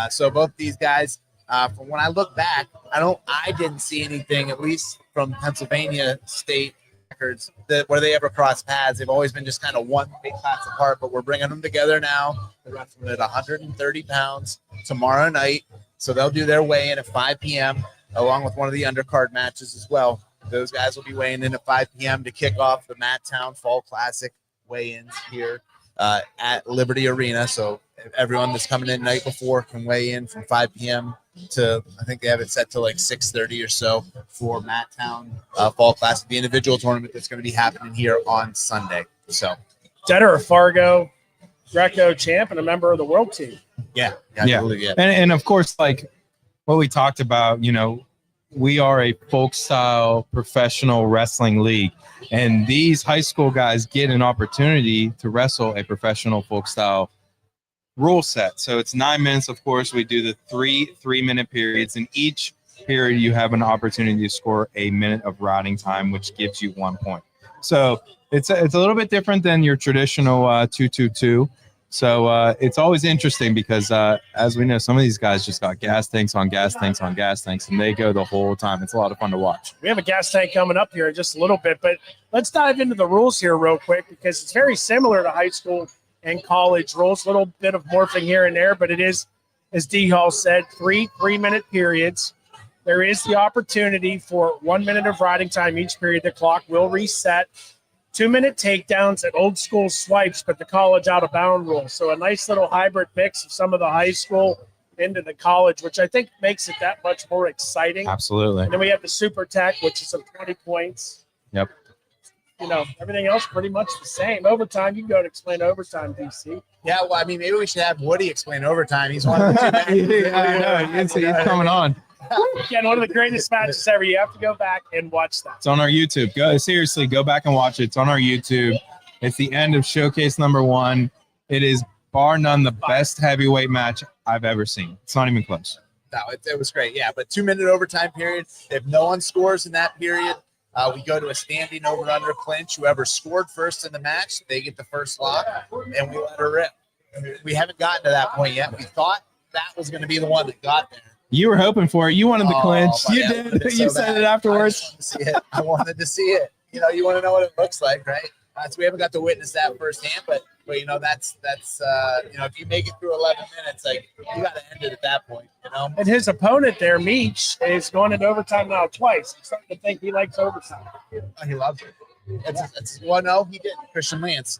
So both these guys, from when I look back, I didn't see anything, at least from Pennsylvania state records, where they ever crossed paths. They've always been just kind of one big class apart, but we're bringing them together now. They're wrestling at 130 pounds tomorrow night. So they'll do their weigh-in at 5 p.m. along with one of the undercard matches as well. Those guys will be weighing in at 5 p.m. to kick off the Matttown Fall Classic weigh-ins here at Liberty Arena. So everyone that's coming in night before can weigh in from 5 p.m. to, I think they have it set to like 6:30 or so for Matttown Fall Classic, the individual tournament that's going to be happening here on Sunday. So Detter, a Fargo Greco champ and a member of the world team. Yeah. And of course, like what we talked about, we are a folk style professional wrestling league, and these high school guys get an opportunity to wrestle a professional folk style rule set. So it's 9 minutes. Of course, we do the 3-minute periods. In each period, you have an opportunity to score a minute of riding time, which gives you 1 point. So it's a little bit different than your traditional 2-2-2. So it's always interesting because, as we know, some of these guys just got gas tanks on gas tanks on gas tanks, and they go the whole time. It's a lot of fun to watch. We have a gas tank coming up here in just a little bit, but let's dive into the rules here real quick because it's very similar to high school and college rules. A little bit of morphing here and there, but it is, as D. Hall said, 3-minute periods. There is the opportunity for 1 minute of riding time each period. The clock will reset. 2-minute takedowns and old school swipes, but the college out of bound rule. So a nice little hybrid mix of some of the high school into the college, which I think makes it that much more exciting. Absolutely. And then we have the super tech, which is some 20 points. Yep. everything else pretty much the same. Overtime, you can go and explain overtime, DC. Yeah, well, I mean, maybe we should have Woody explain overtime. He's one of the two matches. I know. He's coming on. Again, one of the greatest matches ever. You have to go back and watch that. It's on our YouTube. Seriously, go back and watch it. It's on our YouTube. It's the end of showcase number 1. It is bar none the best heavyweight match I've ever seen. It's not even close. No, it was great. Yeah, but 2-minute overtime period. If no one scores in that period, we go to a standing over-under clinch. Whoever scored first in the match, they get the first lock, and we let her rip. We haven't gotten to that point yet. We thought that was going to be the one that got there. You were hoping for it. You wanted the clinch. You yeah, did. so You said bad. it afterwards. I wanted to see it. You want to know what it looks like, right? So we haven't got to witness that firsthand, but that's if you make it through 11 minutes, like you got to end it at that point, And his opponent there, Meach, is going into overtime now twice. I'm starting to think he likes overtime. Oh, he loves it. No, he didn't. Christian Lance.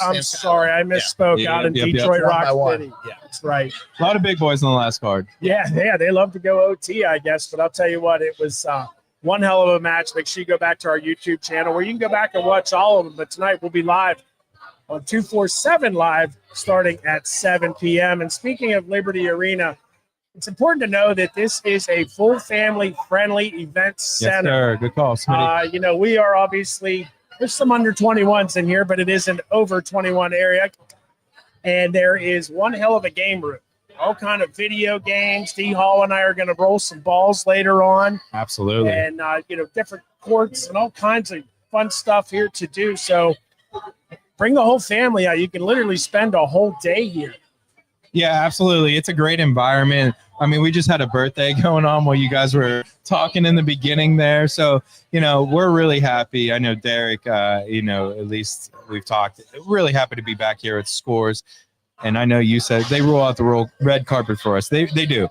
I'm sorry, I misspoke Yeah. out in Yep. Detroit One by Rock one. City. Yeah, that's right. A lot of big boys on the last card. Yeah, they love to go OT, I guess. But I'll tell you what, it was one hell of a match. Make sure you go back to our YouTube channel where you can go back and watch all of them. But tonight we'll be live on 247 Live starting at 7 p.m. And speaking of Liberty Arena, it's important to know that this is a full family-friendly event Yes, center. sir. Good call, Smitty. We are obviously – there's some under 21s in here, but it is an over 21 area. And there is one hell of a game room. All kind of video games. D. Hall and I are going to roll some balls later on. Absolutely. And, different courts and all kinds of fun stuff here to do. So bring the whole family out. You can literally spend a whole day here. Yeah, absolutely. It's a great environment. I mean, we just had a birthday going on while you guys were talking in the beginning there. So, we're really happy. I know Derek, at least we've talked. Really happy to be back here at Scores. And I know you said they roll out the red carpet for us. They do.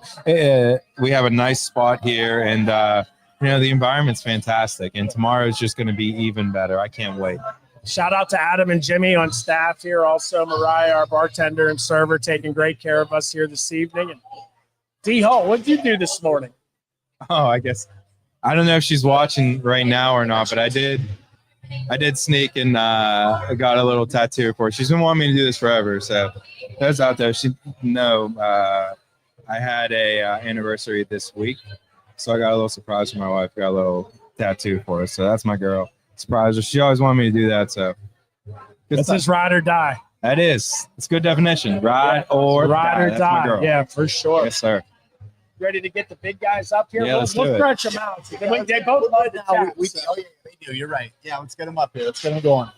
We have a nice spot here, and, the environment's fantastic. And tomorrow is just going to be even better. I can't wait. Shout out to Adam and Jimmy on staff here. Also, Mariah, our bartender and server, taking great care of us here this evening. And D. Hall, what did you do this morning? Oh, I guess I don't know if she's watching right now or not, but I did sneak and got a little tattoo for her. She's been wanting me to do this forever, so that's out there. I had a anniversary this week, so I got a little surprise for my wife. Got a little tattoo for her, so that's my girl. Surprise her. She always wanted me to do that, so This is ride or die. That is. It's a good definition. Ride or die. That's my girl. Yeah, for sure. Yes, sir. Ready to get the big guys up here? Yeah, let's do we'll it. stretch them out. They both love the chats. Yeah, they do. You're right. Yeah, let's get them up here. Let's get them going.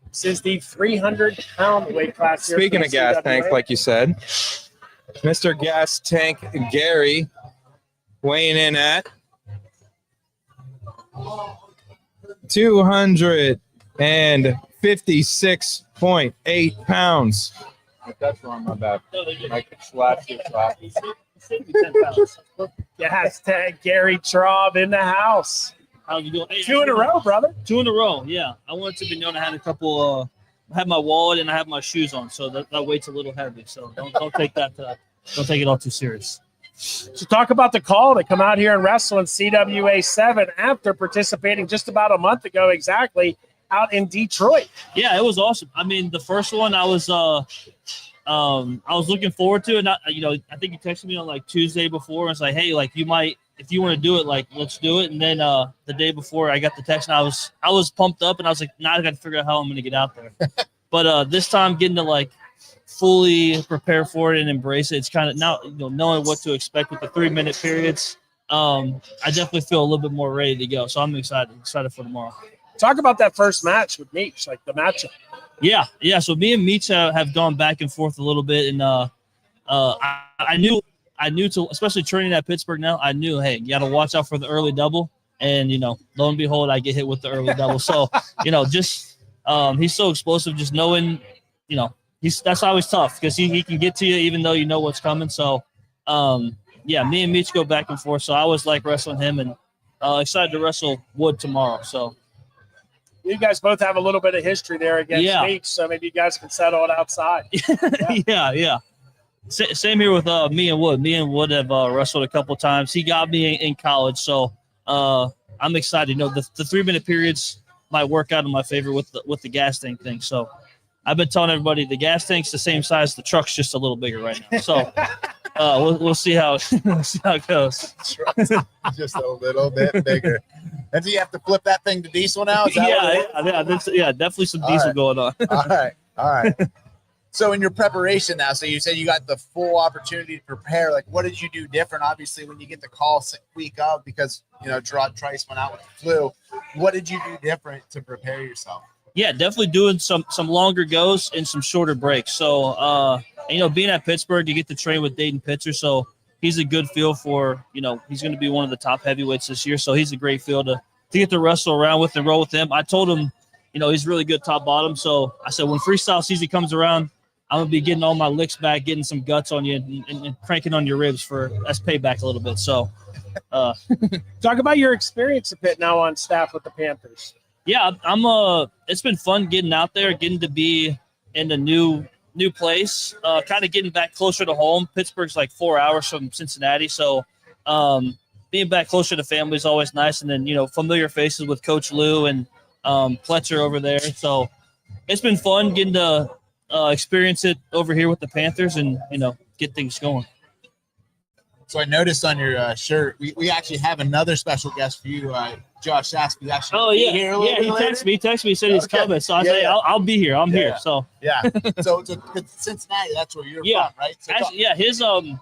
This is the 300-pound weight class here. Speaking for of gas CWA. tank, like you said, Mr. Gas Tank Gary weighing in at 256.8 pounds. That's wrong, my bad. Yes, Gary Traub in the house. How you doing? Hey, 2 in a row, brother. 2 in a row, yeah. I wanted to be known. I had a couple. I had my wallet and I have my shoes on, so that weight's a little heavy. So don't take that. Don't take it all too serious. So talk about the call to come out here and wrestle in CWA 7 after participating just about a month ago exactly out in Detroit. Yeah, it was awesome. I mean, the first one I was looking forward to it. I think you texted me on like Tuesday before and it's like, hey, like you might, if you want to do it, like let's do it. And then the day before I got the text and I was pumped up and I was like, now I got to figure out how I'm going to get out there. But this time getting to like fully prepare for it and embrace it. It's kind of now, knowing what to expect with the 3-minute periods. I definitely feel a little bit more ready to go. So I'm excited for tomorrow. Talk about that first match with Meach, like the matchup. Yeah. So me and Meach have gone back and forth a little bit, and I knew to, especially training at Pittsburgh now, I knew, hey, you got to watch out for the early double, and lo and behold, I get hit with the early double. So just he's so explosive. Just knowing, that's always tough because he can get to you even though you know what's coming. So me and Meach go back and forth. So I always like wrestling him, and excited to wrestle Wood tomorrow. So. You guys both have a little bit of history there against Meach, so maybe you guys can settle it outside. Yeah. Same here with me and Wood. Me and Wood have wrestled a couple times. He got me in college, so I'm excited. You know, the 3-minute periods might work out in my favor with the gas tank thing. So I've been telling everybody the gas tank's the same size. The truck's just a little bigger right now. So we'll see how it goes. Just a little bit bigger. And do you have to flip that thing to diesel now? Is that what it is? Yeah, definitely some diesel going on. All right. So in your preparation now, so you said you got the full opportunity to prepare. Like, what did you do different? Obviously, when you get the call week of, because Gerard Trice went out with the flu, what did you do different to prepare yourself? Yeah, definitely doing some longer goes and some shorter breaks. So, being at Pittsburgh, you get to train with Dayton Pitzer. So he's a good feel for, he's going to be one of the top heavyweights this year. So he's a great feel to get to wrestle around with and roll with him. I told him, he's really good top bottom. So I said, when freestyle season comes around, I'm going to be getting all my licks back, getting some guts on you and cranking on your ribs that's payback a little bit. So talk about your experience a bit now on staff with the Panthers. Yeah, it's been fun getting out there, getting to be in a new place, kind of getting back closer to home. Pittsburgh's like 4 hours from Cincinnati, so being back closer to family is always nice. And then familiar faces with Coach Lou and Pletcher over there. So it's been fun getting to experience it over here with the Panthers and get things going. So I noticed on your shirt, we actually have another special guest for you, Josh Saspy. Actually, oh yeah, here he texted me, said he's coming. So I say I'll be here. I'm here. So yeah. So Cincinnati, that's where you're from, right? So actually,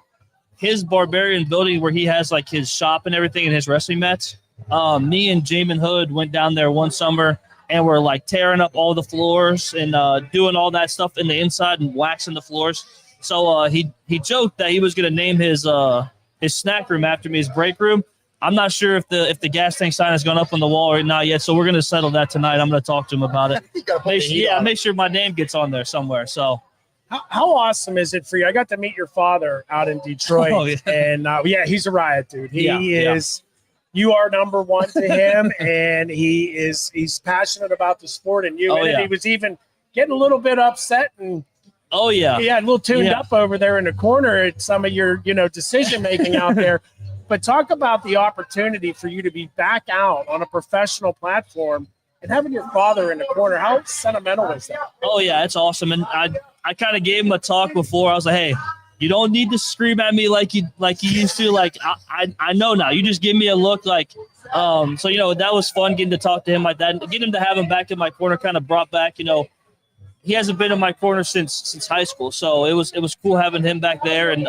his Barbarian building where he has like his shop and everything and his wrestling mats. Me and Jamin Hood went down there one summer and we're like tearing up all the floors and doing all that stuff in the inside and waxing the floors. So he joked that he was going to name his snack room after me, his break room. I'm not sure if the gas tank sign has gone up on the wall or not yet, so we're going to settle that tonight. I'm going to talk to him about it. Make sure my name gets on there somewhere. So, how awesome is it for you? I got to meet your father out in Detroit, and he's a riot, dude. He is. You are number one to him, and he's passionate about the sport and you. And he was even getting a little bit upset and. Oh yeah, a little tuned up over there in the corner at some of your decision making out there. But talk about the opportunity for you to be back out on a professional platform and having your father in the corner. How sentimental is that? Oh yeah, it's awesome. And I kind of gave him a talk before. I was like, hey, you don't need to scream at me like you used to. Like I know now. You just give me a look like. So that was fun getting to talk to him like that, and getting to have him back in my corner kind of brought back He hasn't been in my corner since high school, so it was cool having him back there. And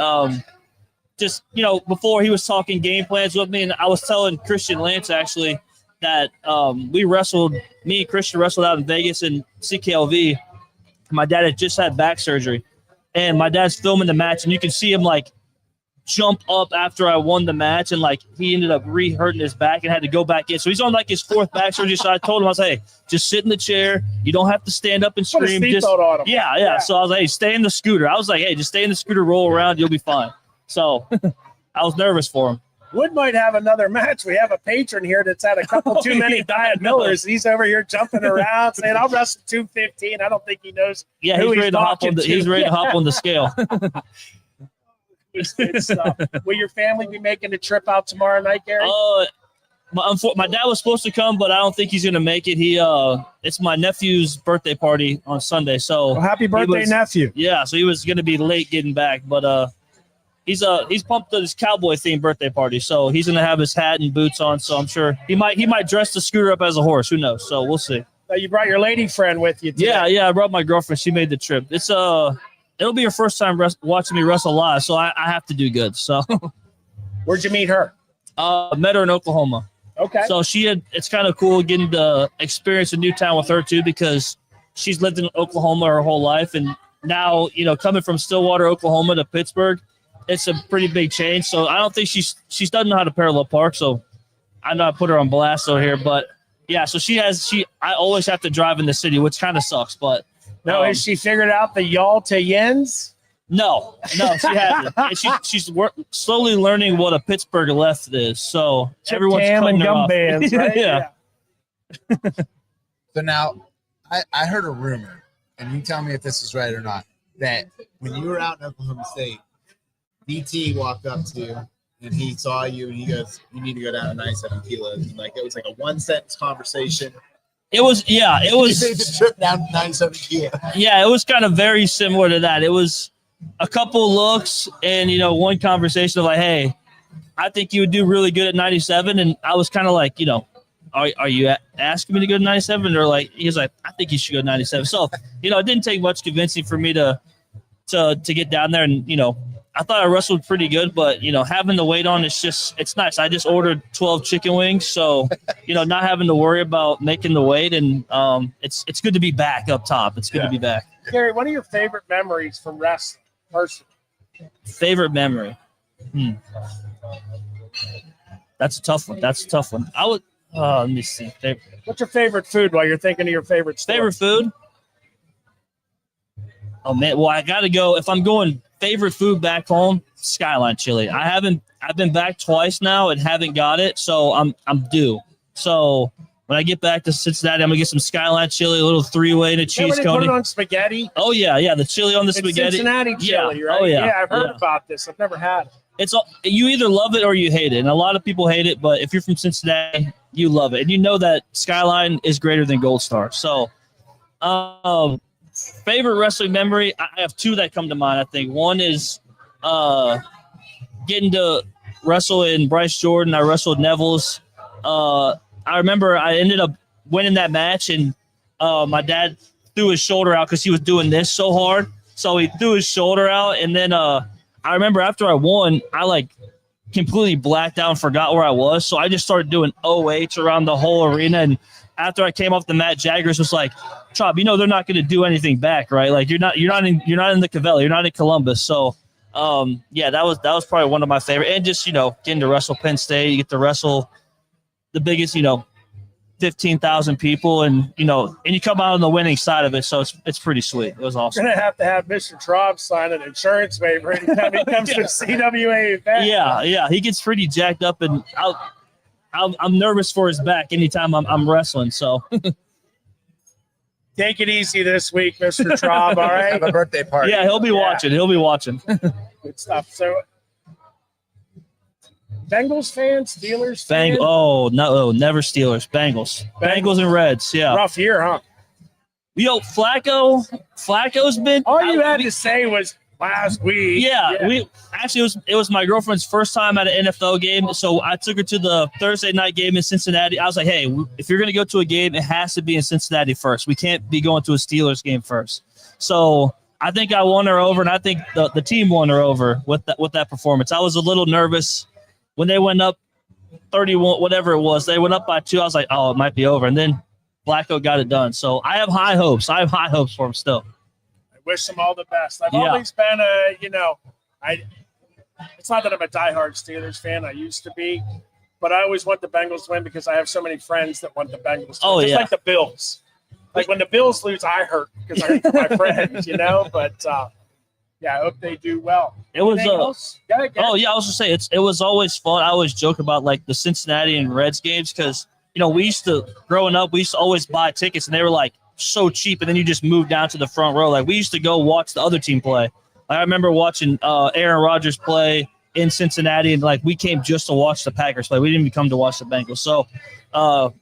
before he was talking game plans with me, and I was telling Christian Lance actually that me and Christian wrestled out in Vegas in CKLV. My dad had just had back surgery, and my dad's filming the match, and you can see him like jump up after I won the match, and like he ended up hurting his back and had to go back in. So he's on like his 4th back surgery. So I told him, I was like, hey, just sit in the chair. You don't have to stand up and scream. Put a seatbelt on him. Yeah. So I was like, hey, stay in the scooter. I was like, hey, just stay in the scooter, roll around, you'll be fine. So I was nervous for him. Wood might have another match. We have a patron here that's had a couple too many Diet Millers. He's over here jumping around saying, I'll wrestle 215. I don't think he knows. Yeah, he's ready to hop on the scale. Good stuff. Will your family be making the trip out tomorrow night, Gary? My dad was supposed to come, but I don't think he's going to make it. It's my nephew's birthday party on Sunday. So happy birthday, nephew. Yeah, so he was going to be late getting back, but he's pumped at his cowboy themed birthday party. So he's going to have his hat and boots on. So I'm sure he might dress the scooter up as a horse. Who knows? So we'll see. You brought your lady friend with you today. Yeah, I brought my girlfriend. She made the trip. It's it'll be her first time watching me wrestle live, so I have to do good. So, where'd you meet her? Met her in Oklahoma. Okay. So it's kind of cool getting to experience a new town with her too, because she's lived in Oklahoma her whole life, and now coming from Stillwater, Oklahoma to Pittsburgh, it's a pretty big change. So I don't think she doesn't know how to parallel park. So I know I put her on blast over here, but yeah. So I always have to drive in the city, which kind of sucks, but. No, has she figured out the y'all to yens? No, she hasn't. And she's slowly learning what a Pittsburgh left is. So everyone's Cam cutting and her gum off. bands, right? Yeah. So now, I heard a rumor, and you tell me if this is right or not, that when you were out in Oklahoma State, BT walked up to you and he saw you, and he goes, "You need to go down to 97 kilos." And like it was like a 1 sentence conversation. It was He made the trip down to 97 kilos. Yeah, it was kind of very similar to that. It was a couple looks and, one conversation of like, hey, I think you would do really good at 97. And I was kind of like, are you asking me to go to 97? Or like, he was like, I think you should go to 97. So, it didn't take much convincing for me to get down there. And, I thought I wrestled pretty good, but, having the weight on, it's nice. I just ordered 12 chicken wings. So, not having to worry about making the weight. And it's good to be back up top. It's good to be back. Gary, what are your favorite memories from wrestling? Personally? Favorite memory? That's a tough one. I would, let me see. What's your favorite food while you're thinking of your favorite store? Favorite food? Oh man, well I gotta go. If I'm going favorite food back home, Skyline chili. I've been back twice now and haven't got it, so I'm due. So when I get back to Cincinnati, I'm gonna get some Skyline chili, a little 3-way and a cheese Put coney. it on spaghetti. Oh yeah, the chili on the It's spaghetti. Cincinnati chili, right? Oh yeah. Yeah, I've heard about this. I've never had it. You either love it or you hate it, and a lot of people hate it. But if you're from Cincinnati, you love it, and you know that Skyline is greater than Gold Star. So, favorite wrestling memory, I have two that come to mind. I think one is getting to wrestle in Bryce Jordan. I wrestled Neville's. I remember I ended up winning that match, and my dad threw his shoulder out because he was doing this so hard. So he threw his shoulder out, and then I remember after I won, I completely blacked out and forgot where I was. So I just started doing OH around the whole arena. And after I came off the mat, Jaggers was like, "Chop, they're not going to do anything back, right? Like you're not in the Cavelli, you're not in Columbus." So that was probably one of my favorite. And just getting to wrestle Penn State, you get to wrestle the biggest 15,000 people, and you come out on the winning side of it, so it's pretty sweet. It was awesome. We're gonna have Mr. Traub sign an insurance waiver anytime he comes to a CWA event. Yeah, he gets pretty jacked up, and I'm nervous for his back anytime I'm wrestling. So take it easy this week, Mr. Traub. All right, Have a birthday party. yeah, he'll be watching. Good stuff. So, Bengals fans, Steelers fans? Oh no, never Steelers. Bengals and Reds. Yeah. Rough year, huh? Flacco's been. All you had to say was last week. Yeah, it was my girlfriend's first time at an NFL game, so I took her to the Thursday night game in Cincinnati. I was like, hey, if you're gonna go to a game, it has to be in Cincinnati first. We can't be going to a Steelers game first. So I think I won her over, and I think the team won her over with that performance. I was a little nervous when they went up 31, whatever it was. They went up by 2. I was like, oh, it might be over, and then Flacco got it done. So I have high hopes. For him still. I wish them all the best. I've always been it's not that I'm a diehard Steelers fan. I used to be, but I always want the Bengals to win because I have so many friends that want the Bengals to win. Just like the Bills. Like when the Bills lose, I hurt because I hurt my friends, But I hope they do well. It was I was gonna say it was always fun. I always joke about the Cincinnati and Reds games because we used to growing up, we used to always buy tickets and they were so cheap, and then you just move down to the front row. We used to go watch the other team play. I remember watching Aaron Rodgers play in Cincinnati, and we came just to watch the Packers play. We didn't even come to watch the Bengals. So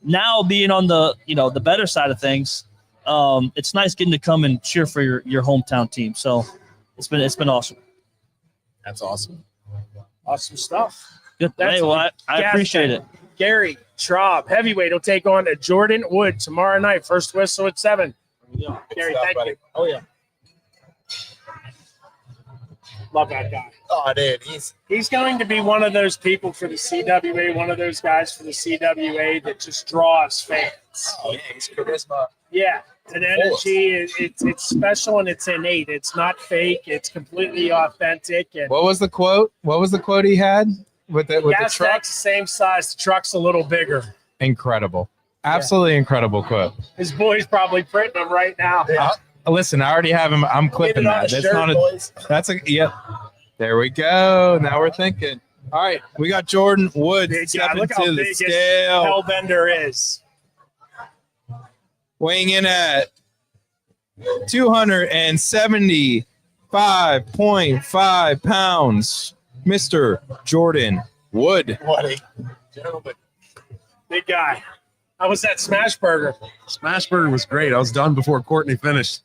now being on the the better side of things, it's nice getting to come and cheer for your hometown team. So it's been awesome. That's awesome. Awesome stuff. Good. Hey, well, I appreciate it. Gary Traub, heavyweight, will take on Jordan Wood tomorrow night. First whistle at 7. Gary, thank you. Oh yeah. Love that guy. Oh, dude, he's going to be one of those people for the CWA, one of those guys for the CWA that just draws fans. Oh, yeah, he's charisma. Yeah, an energy. It's special and it's innate. It's not fake. It's completely authentic. And What was the quote? What was the quote he had with the gas truck? tank's the same size. The truck's a little bigger. Incredible. Absolutely incredible quote. His boy's probably printing them right now. Listen, I already have him. I'm clipping that. That's yep. There we go. Now we're thinking. All right, we got Jordan Wood stepping look how to the big his scale. Hellbender is. Weighing in at 275.5 pounds. Mr. Jordan Wood. What gentlemen. Big guy. How was that smash burger? Smash burger was great. I was done before Courtney finished.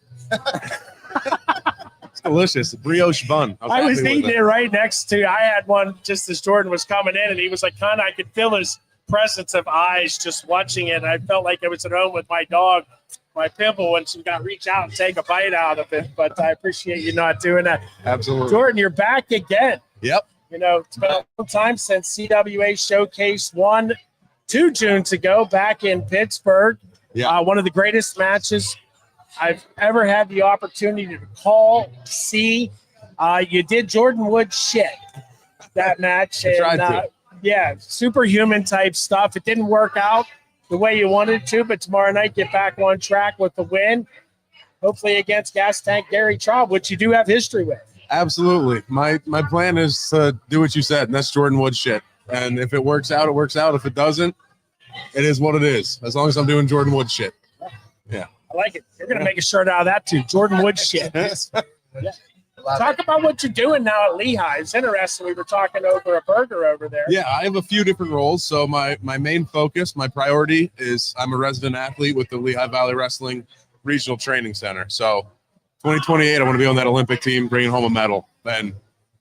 It's delicious. Brioche bun. I was happy with eating it right next to. I had one just as Jordan was coming in, and he was like, "Kind of." I could feel his presence of eyes just watching it. And I felt like I was at home with my dog, my Pimple, and she got to reach out and take a bite out of it. But I appreciate you not doing that. Absolutely. Jordan, you're back again. Yep. You know, it's been a long time since CWA Showcase won 2 Junes ago back in Pittsburgh. Yeah. One of the greatest matches I've ever had the opportunity to call, see. You did Jordan Wood shit that match. I tried to. Yeah, superhuman type stuff. It didn't work out the way you wanted to, but tomorrow night get back on track with the win, hopefully against Gas Tank Gary Traub, which you do have history with. Absolutely. My plan is to do what you said, and that's Jordan Wood shit. And if it works out, it works out. If it doesn't, it is what it is. As long as I'm doing Jordan Wood shit. Yeah. I like it. You're going to make a shirt out of that too. Jordan Wood shit. Yeah. Talk about what you're doing now at Lehigh. It's interesting. We were talking over a burger over there. Yeah, I have a few different roles. So my main focus, my priority is I'm a resident athlete with the Lehigh Valley Wrestling Regional Training Center. So 2028, I want to be on that Olympic team, bringing home a medal and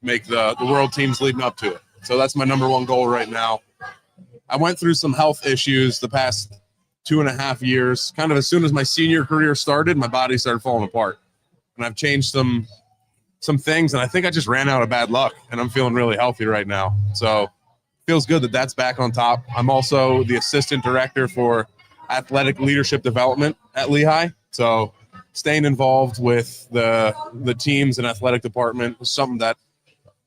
make the world teams leading up to it. So that's my number one goal right now. I went through some health issues the past 2.5 years. Kind of as soon as my senior career started, my body started falling apart. And I've changed some things, and I think I just ran out of bad luck, and I'm feeling really healthy right now. So feels good that that's back on top. I'm also the assistant director for athletic leadership development at Lehigh. So staying involved with the teams and athletic department is something that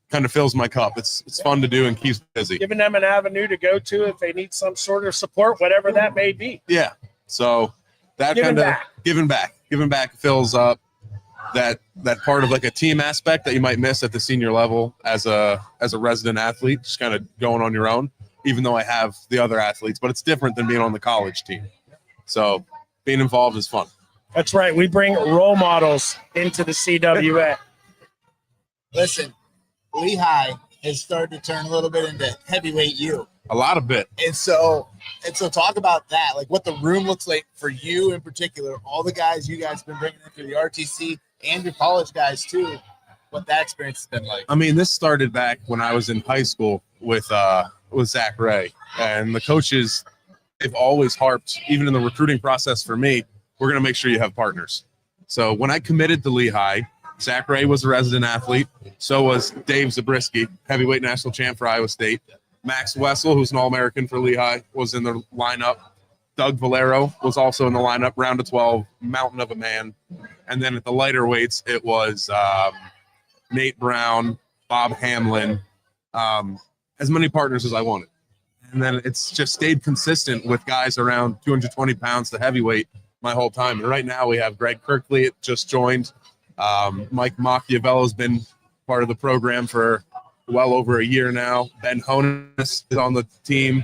kind of fills my cup. It's fun to do and keeps me busy. Giving them an avenue to go to if they need some sort of support, whatever that may be. Yeah. So that Giving kind of back. giving back fills up that part of like a team aspect that you might miss at the senior level as a resident athlete, just kind of going on your own, even though I have the other athletes, but it's different than being on the college team. So being involved is fun. That's right. We bring role models into the CWA. Listen, Lehigh has started to turn a little bit into heavyweight you. A lot of it. And so talk about that, like what the room looks like for you in particular, all the guys you guys have been bringing in through the RTC and your college guys too, what that experience has been like. I mean, this started back when I was in high school with Zach Ray, and the coaches, they've always harped, even in the recruiting process for me, we're going to make sure you have partners. So when I committed to Lehigh, Zach Ray was a resident athlete. So was Dave Zabriskie, heavyweight national champ for Iowa State. Max Wessel, who's an All-American for Lehigh, was in the lineup. Doug Valero was also in the lineup, round of 12, mountain of a man. And then at the lighter weights, it was Nate Brown, Bob Hamlin, as many partners as I wanted. And then it's just stayed consistent with guys around 220 pounds to heavyweight my whole time. And right now we have Greg Kirkley just joined. Mike Machiavello's been part of the program for well over a year now. Ben Honus is on the team.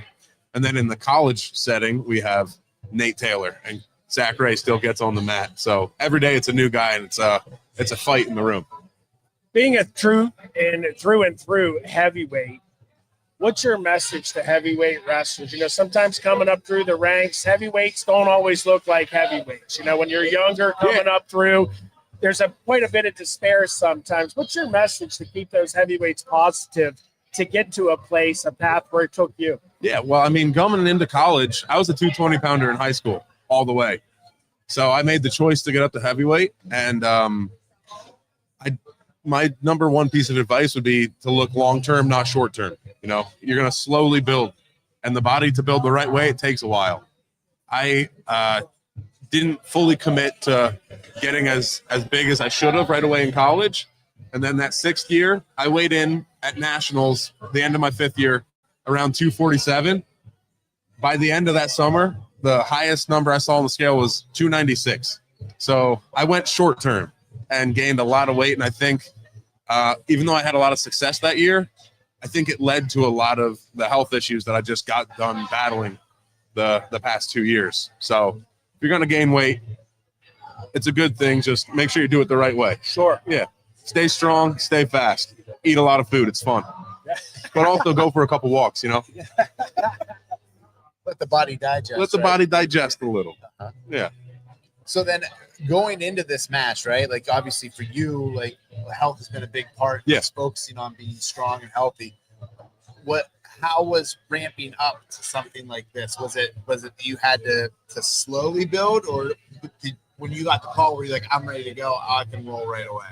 And then in the college setting, we have Nate Taylor, and Zach Ray still gets on the mat. So every day it's a new guy, and it's a fight in the room. Being a through and through heavyweight, what's your message to heavyweight wrestlers? You know, sometimes coming up through the ranks, heavyweights don't always look like heavyweights. You know, when you're younger coming up through, there's quite a bit of despair sometimes. What's your message to keep those heavyweights positive to get to a path where it took you? Yeah, well, I mean, coming into college, I was a 220-pounder in high school all the way. So I made the choice to get up to heavyweight, and my number one piece of advice would be to look long-term, not short-term. You know, you're going to slowly build, and the body to build the right way, it takes a while. I didn't fully commit to getting as big as I should have right away in college. And then that 6th year, I weighed in at nationals, the end of my 5th year, around 247. By the end of that summer, the highest number I saw on the scale was 296. So I went short term and gained a lot of weight. And I think even though I had a lot of success that year, I think it led to a lot of the health issues that I just got done battling the past 2 years. So if you're going to gain weight, it's a good thing. Just make sure you do it the right way. Sure. Yeah. Stay strong, stay fast, eat a lot of food. It's fun. but also go for a couple walks. Let the body digest. Let the right? body digest a little. Uh-huh. Yeah. So then going into this match, right? Like obviously for you, like health has been a big part. Yeah. Just focusing on being strong and healthy. How was ramping up to something like this? Was it you had to slowly build, or when you got the call where you're like, I'm ready to go, I can roll right away?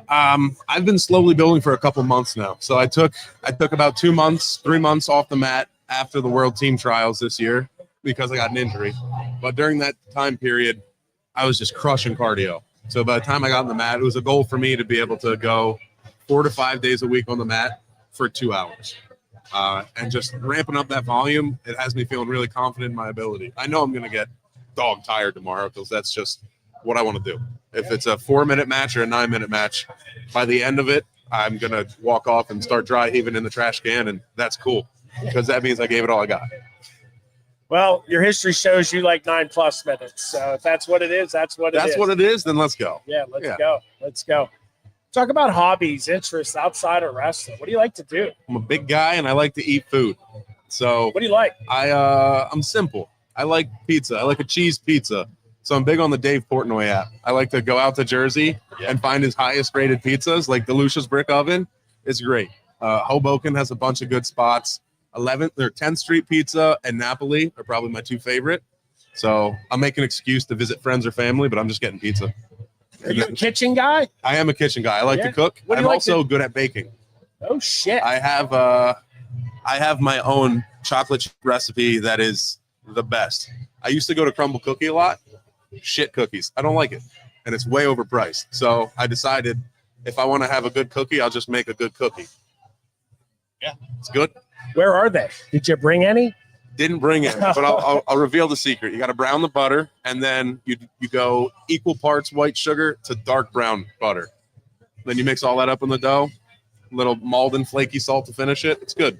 I've been slowly building for a couple months now. So I took about 3 months off the mat after the World Team Trials this year because I got an injury. But during that time period, I was just crushing cardio. So by the time I got on the mat, it was a goal for me to be able to go 4 to 5 days a week on the mat for 2 hours. And just ramping up that volume, it has me feeling really confident in my ability. I know I'm going to get dog tired tomorrow because that's just what I want to do. If it's a 4-minute match or a 9-minute match, by the end of it, I'm going to walk off and start dry heaving in the trash can, and that's cool because that means I gave it all I got. Well, your history shows you like 9+ minutes. So if that's what it is, that's what it is. That's what it is, then let's go. Yeah, let's go. Talk about hobbies, interests outside of wrestling. What do you like to do? I'm a big guy, and I like to eat food. So What do you like? I'm simple. I like pizza. I like a cheese pizza. So I'm big on the Dave Portnoy app. I like to go out to Jersey and find his highest rated pizzas, like the Lucia's Brick Oven. It's great. Hoboken has a bunch of good spots. 11th or 10th Street Pizza and Napoli are probably my 2 favorite. So I'll make an excuse to visit friends or family, but I'm just getting pizza. Are you a kitchen guy? I am a kitchen guy. I like to cook. What do I'm you like also good at baking. Oh shit! I have my own chocolate chip recipe that is the best. I used to go to Crumble Cookie a lot. Shit cookies. I don't like it, and it's way overpriced. So I decided if I want to have a good cookie, I'll just make a good cookie. Yeah, it's good. Where are they? Did you bring any? Didn't bring it, but I'll reveal the secret. You got to brown the butter, and then you go equal parts white sugar to dark brown butter. Then you mix all that up in the dough. A little Malden flaky salt to finish it. It's good.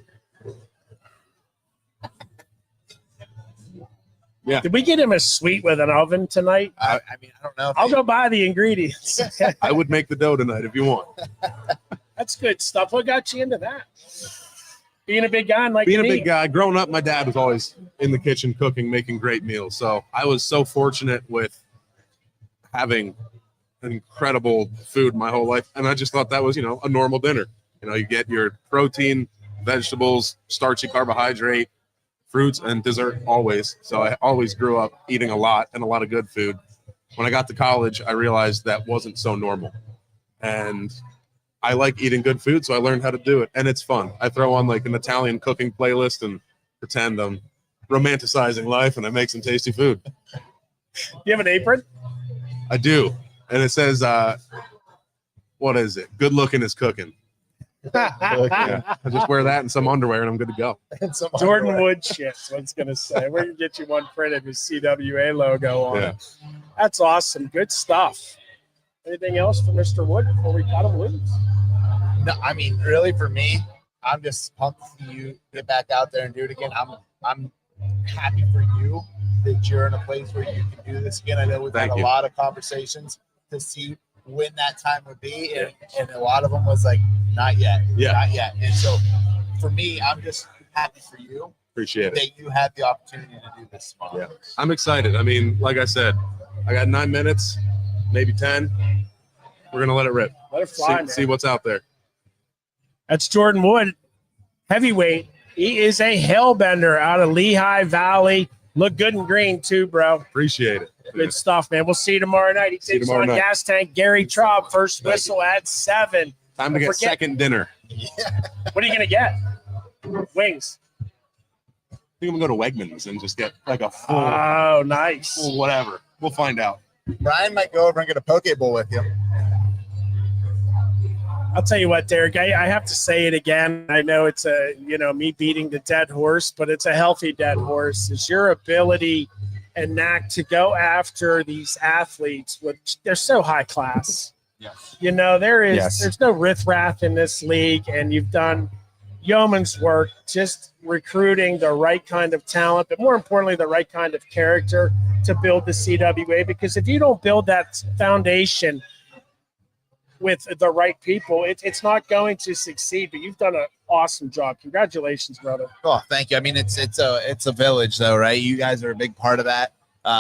Yeah. Did we get him a sweet with an oven tonight? I mean, I don't know. I'll go buy the ingredients. I would make the dough tonight if you want. That's good stuff. What got you into that? Being a big guy and like Being a me. big guy, growing up, my dad was always in the kitchen cooking, making great meals. So I was so fortunate with having incredible food my whole life. And I just thought that was, a normal dinner. You get your protein, vegetables, starchy carbohydrate, fruits, and dessert always. So I always grew up eating a lot and a lot of good food. When I got to college, I realized that wasn't so normal. And I like eating good food, so I learned how to do it. And it's fun. I throw on like an Italian cooking playlist and pretend I'm romanticizing life and I make some tasty food. You have an apron? I do. And it says, what is it? Good looking is cooking. Yeah. I just wear that and some underwear and I'm good to go. Jordan Wood shit. I was going to say. We're going to get you one printed with CWA logo on it. That's awesome. Good stuff. Anything else for Mr. Wood before we cut him loose? No, I mean, really for me, I'm just pumped to see you get back out there and do it again. I'm happy for you that you're in a place where you can do this again. I know we've had a lot of conversations to see when that time would be, and a lot of them was like, not yet, not yet. And so for me, I'm just happy for you. Appreciate it. That you had the opportunity to do this tomorrow. Yeah, I'm excited. I mean, like I said, I got 9 minutes, maybe 10. We're gonna let it rip. Let it fly. See what's out there. That's Jordan Wood, heavyweight. He is a hellbender out of Lehigh Valley. Look good and green too, bro. Appreciate it. Good stuff, man. We'll see you tomorrow night. He takes on Gas Tank Gary Traub. First whistle at 7. Time to get second dinner. What are you gonna get? Wings. I think I'm gonna go to Wegmans and just get like a full. Oh, nice. Full whatever. We'll find out. Brian might go over and get a poke bowl with you. I'll tell you what, Derek, I have to say it again. I know it's me beating the dead horse, but it's a healthy dead horse. Is your ability and knack to go after these athletes, which they're so high class. Yes. There's no riffraff in this league, and you've done yeoman's work just recruiting the right kind of talent, but more importantly, the right kind of character to build the CWA. Because if you don't build that foundation with the right people, it's not going to succeed. But you've done an awesome job. Congratulations, brother. Oh, thank you. I mean, it's a village, though, right? You guys are a big part of that.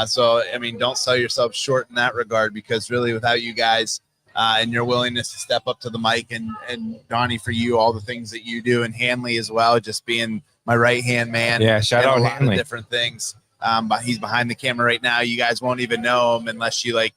So, I mean, don't sell yourself short in that regard, because really, without you guys and your willingness to step up to the mic, and Donnie, for you, all the things that you do, and Hanley as well, just being my right hand man. Yeah, shout out a lot Hanley. of different things. But he's behind the camera right now. You guys won't even know him unless you like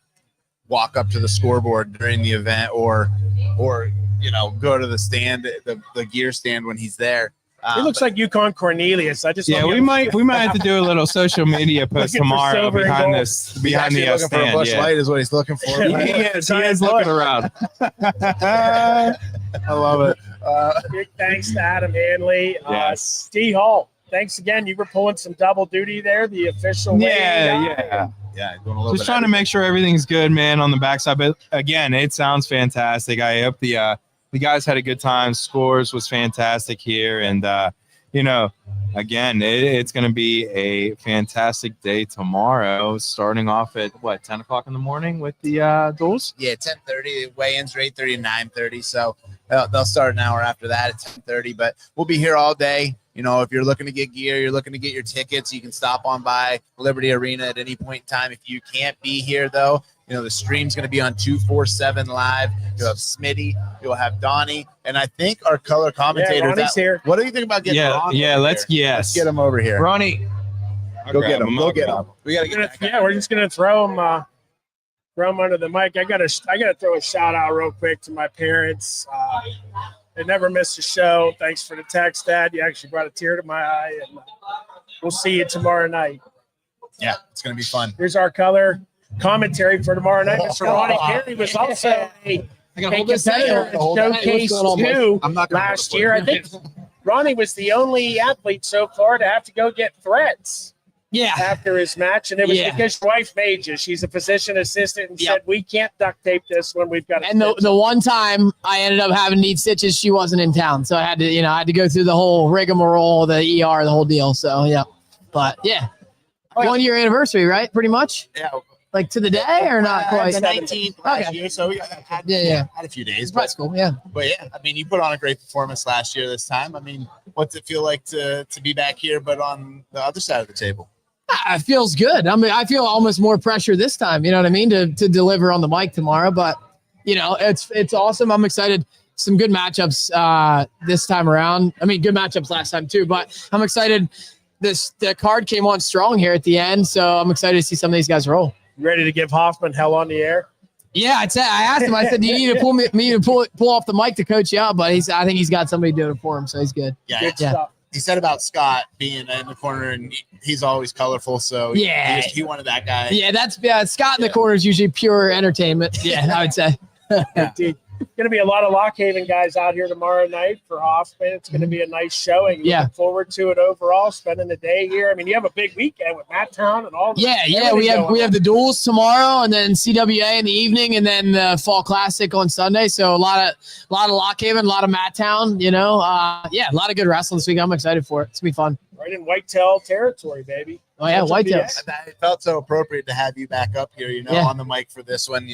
walk up to the scoreboard during the event, or go to the stand, the gear stand when he's there. He looks like Yukon Cornelius. We might have to do a little social media post tomorrow behind the looking stand. for a bush light is what he's looking for. He is looking around. I love it. Big thanks to Adam Hanley. Yes. D Hall, thanks again. You were pulling some double duty there, the official weighing guy. Yeah, doing a little Just trying to make sure everything's good, man, on the backside. But again, it sounds fantastic. I hope the guys had a good time. Scores was fantastic here, and again, it's going to be a fantastic day tomorrow. Starting off at 10 o'clock in the morning with the duels. Yeah, 10:30. Weigh-ins are 8:30 and 9:30. So they'll start an hour after that at 10:30. But we'll be here all day. If you're looking to get gear, you're looking to get your tickets, you can stop on by Liberty Arena at any point in time. If you can't be here, though, the stream's going to be on 247 Live. You'll have Smitty, you'll have Donnie, and I think our color commentator. Ronnie's here. What do you think about getting Ron? Let's get him over here. Ronnie, Go get him. We got to get we're just gonna throw him under the mic. I gotta throw a shout out real quick to my parents. They never missed a show. Thanks for the text, Dad. You actually brought a tear to my eye, and we'll see you tomorrow night. Yeah, it's going to be fun. Here's our color commentary for tomorrow night. Mr. Ronnie Carey was also a competitor in Showcase 2 last year. I think Ronnie was the only athlete so far to have to go get threads. After his match, and it was because your wife made you. She's a physician assistant and said, we can't duct tape this when we've got And the one time I ended up having to need stitches, she wasn't in town. So I had to, go through the whole rigmarole, the ER, the whole deal. So, yeah. But, 1 year anniversary, right? Pretty much? Yeah. Like to the day or not quite? The 19th last year, so we had a few days. That's cool, yeah. But, I mean, you put on a great performance last year this time. I mean, what's it feel like to be back here but on the other side of the table? It feels good. I mean, I feel almost more pressure this time, you know what I mean, to deliver on the mic tomorrow. But, it's awesome. I'm excited. Some good matchups this time around. I mean, good matchups last time too, but I'm excited. The card came on strong here at the end, so I'm excited to see some of these guys roll. You ready to give Hoffman hell on the air? Yeah, I asked him. I said, "Do you need to pull off the mic to coach you out?" But I think he's got somebody doing it for him, so he's good. Yeah, good stuff. He said about Scott being in the corner, and he's always colorful. So he wanted that guy. Yeah, Scott in the corner is usually pure entertainment. Yeah, I would say. Indeed. Going to be a lot of Lock Haven guys out here tomorrow night for Hoffman. It's going to be a nice showing. Looking forward to it overall. Spending the day here. I mean, you have a big weekend with Matt Town and all. We have the duels tomorrow, and then CWA in the evening, and then the Fall Classic on Sunday. So a lot of Lock Haven, a lot of Matt Town. A lot of good wrestling this week. I'm excited for it. It's gonna be fun. Right in whitetail territory, baby. Oh yeah, whitetails. It felt so appropriate to have you back up here, on the mic for this one.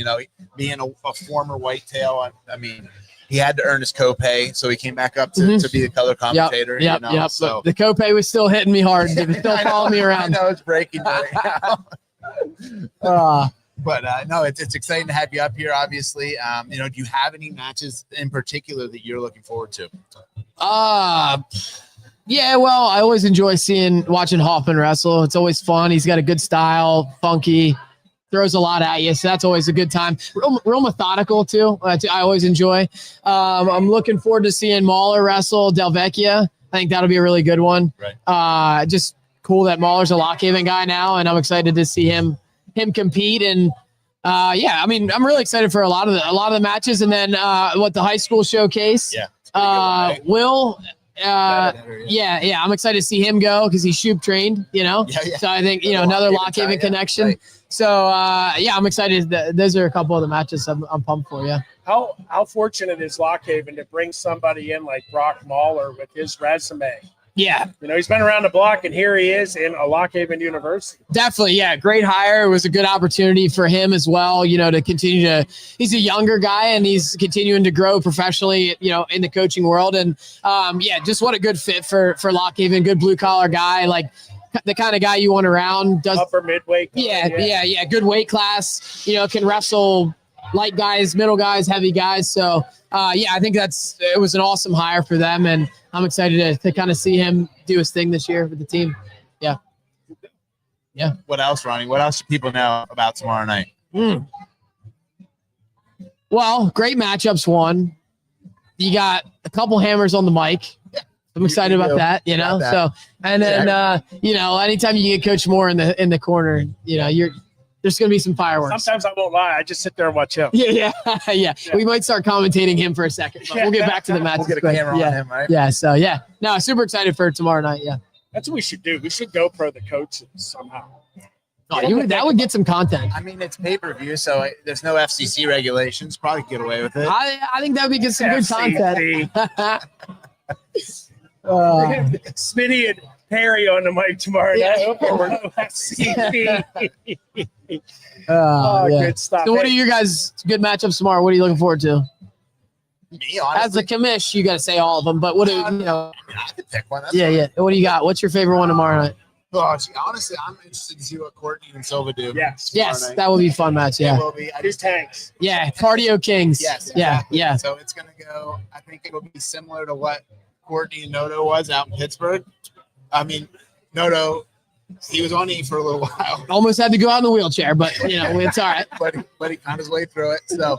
Being a former whitetail, I mean, he had to earn his copay, so he came back up to be the color commentator. Yep. So the copay was still hitting me hard. It was still following me around. I know it's breaking right now. But no, it's exciting to have you up here. Obviously, do you have any matches in particular that you're looking forward to? Yeah, well, I always enjoy watching Hoffman wrestle. It's always fun. He's got a good style, funky, throws a lot at you, so that's always a good time. Real methodical too. I always enjoy. I'm looking forward to seeing Mahler wrestle Del Vecchia. I think that'll be a really good one. Right. Just cool that Mahler's a Lock Haven guy now, and I'm excited to see him compete. And I mean, I'm really excited for a lot of the matches. And then the high school showcase. Yeah. Will. I'm excited to see him go because he's Shoop trained, So I think, another Lock Haven connection. Right. So, I'm excited. Those are a couple of the matches I'm pumped for, yeah. How fortunate is Lock Haven to bring somebody in like Brock Mahler with his resume Yeah, He's been around the block, and here he is in Lock Haven University. definitely. Yeah, great hire. It was a good opportunity for him as well, to continue to, he's a younger guy and he's continuing to grow professionally, in the coaching world. And just what a good fit for Lock Haven, good blue collar guy, like the kind of guy you want around. Does Upper midweight. Yeah. Good weight class, can wrestle light guys, middle guys, heavy guys. So I think it was an awesome hire for them. And I'm excited to kind of see him do his thing this year with the team. Yeah. Yeah. What else, Ronnie? What else do people know about tomorrow night? Well, great matchups. One, you got a couple hammers on the mic. I'm excited about that, So, and then, anytime you get Coach Moore in the corner, there's going to be some fireworks. Sometimes I won't lie. I just sit there and watch him. Yeah. We might start commentating him for a second, but we'll get back to the match. We'll get a camera on him, right? Yeah. So, no, super excited for tomorrow night. Yeah. That's what we should do. We should GoPro the coaches somehow. Oh, that would get some content. I mean, it's pay-per-view, so there's no FCC regulations. Probably get away with it. I think that would be some good content. Smitty and Perry on the mic tomorrow night. Good stuff. So what are your guys' good matchups tomorrow? What are you looking forward to? Me, honestly. As a commish, you got to say all of them, but what do I could pick one. That's Yeah. What do you got? What's your favorite one tomorrow night? Oh, honestly, I'm interested to see what Courtney and Silva do. Yes. Yes, that will be a fun match. Yeah. It will be. His tanks. Yeah. Cardio Kings. Yes. Yeah. Exactly. Yeah. So it's going to go, I think it'll be similar to what Courtney and Noto was out in Pittsburgh. I mean, Noto, he was on E for a little while. Almost had to go out in the wheelchair, but it's all right. but he found his way through it. So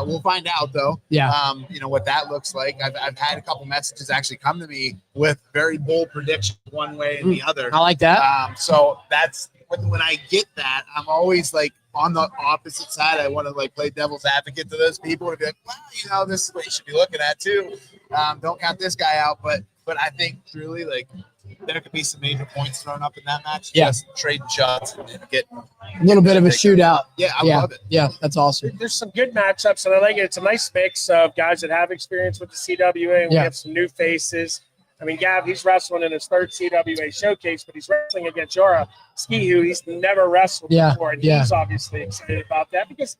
we'll find out though. Yeah. What that looks like. I've had a couple messages actually come to me with very bold predictions one way and the other. I like that. So that's when I get that, I'm always like on the opposite side. I want to like play devil's advocate to those people and be like, well, this is what you should be looking at too. Don't count this guy out, but I think truly like there could be some major points thrown up in that match. Yeah. Just trading shots and get A little bit of a shootout. Yeah, I love it. Yeah, that's awesome. There's some good matchups, and I like it. It's a nice mix of guys that have experience with the CWA, and we have some new faces. I mean, Gav, he's wrestling in his third CWA showcase, but he's wrestling against Yara Ski, who he's never wrestled before, and he's obviously excited about that because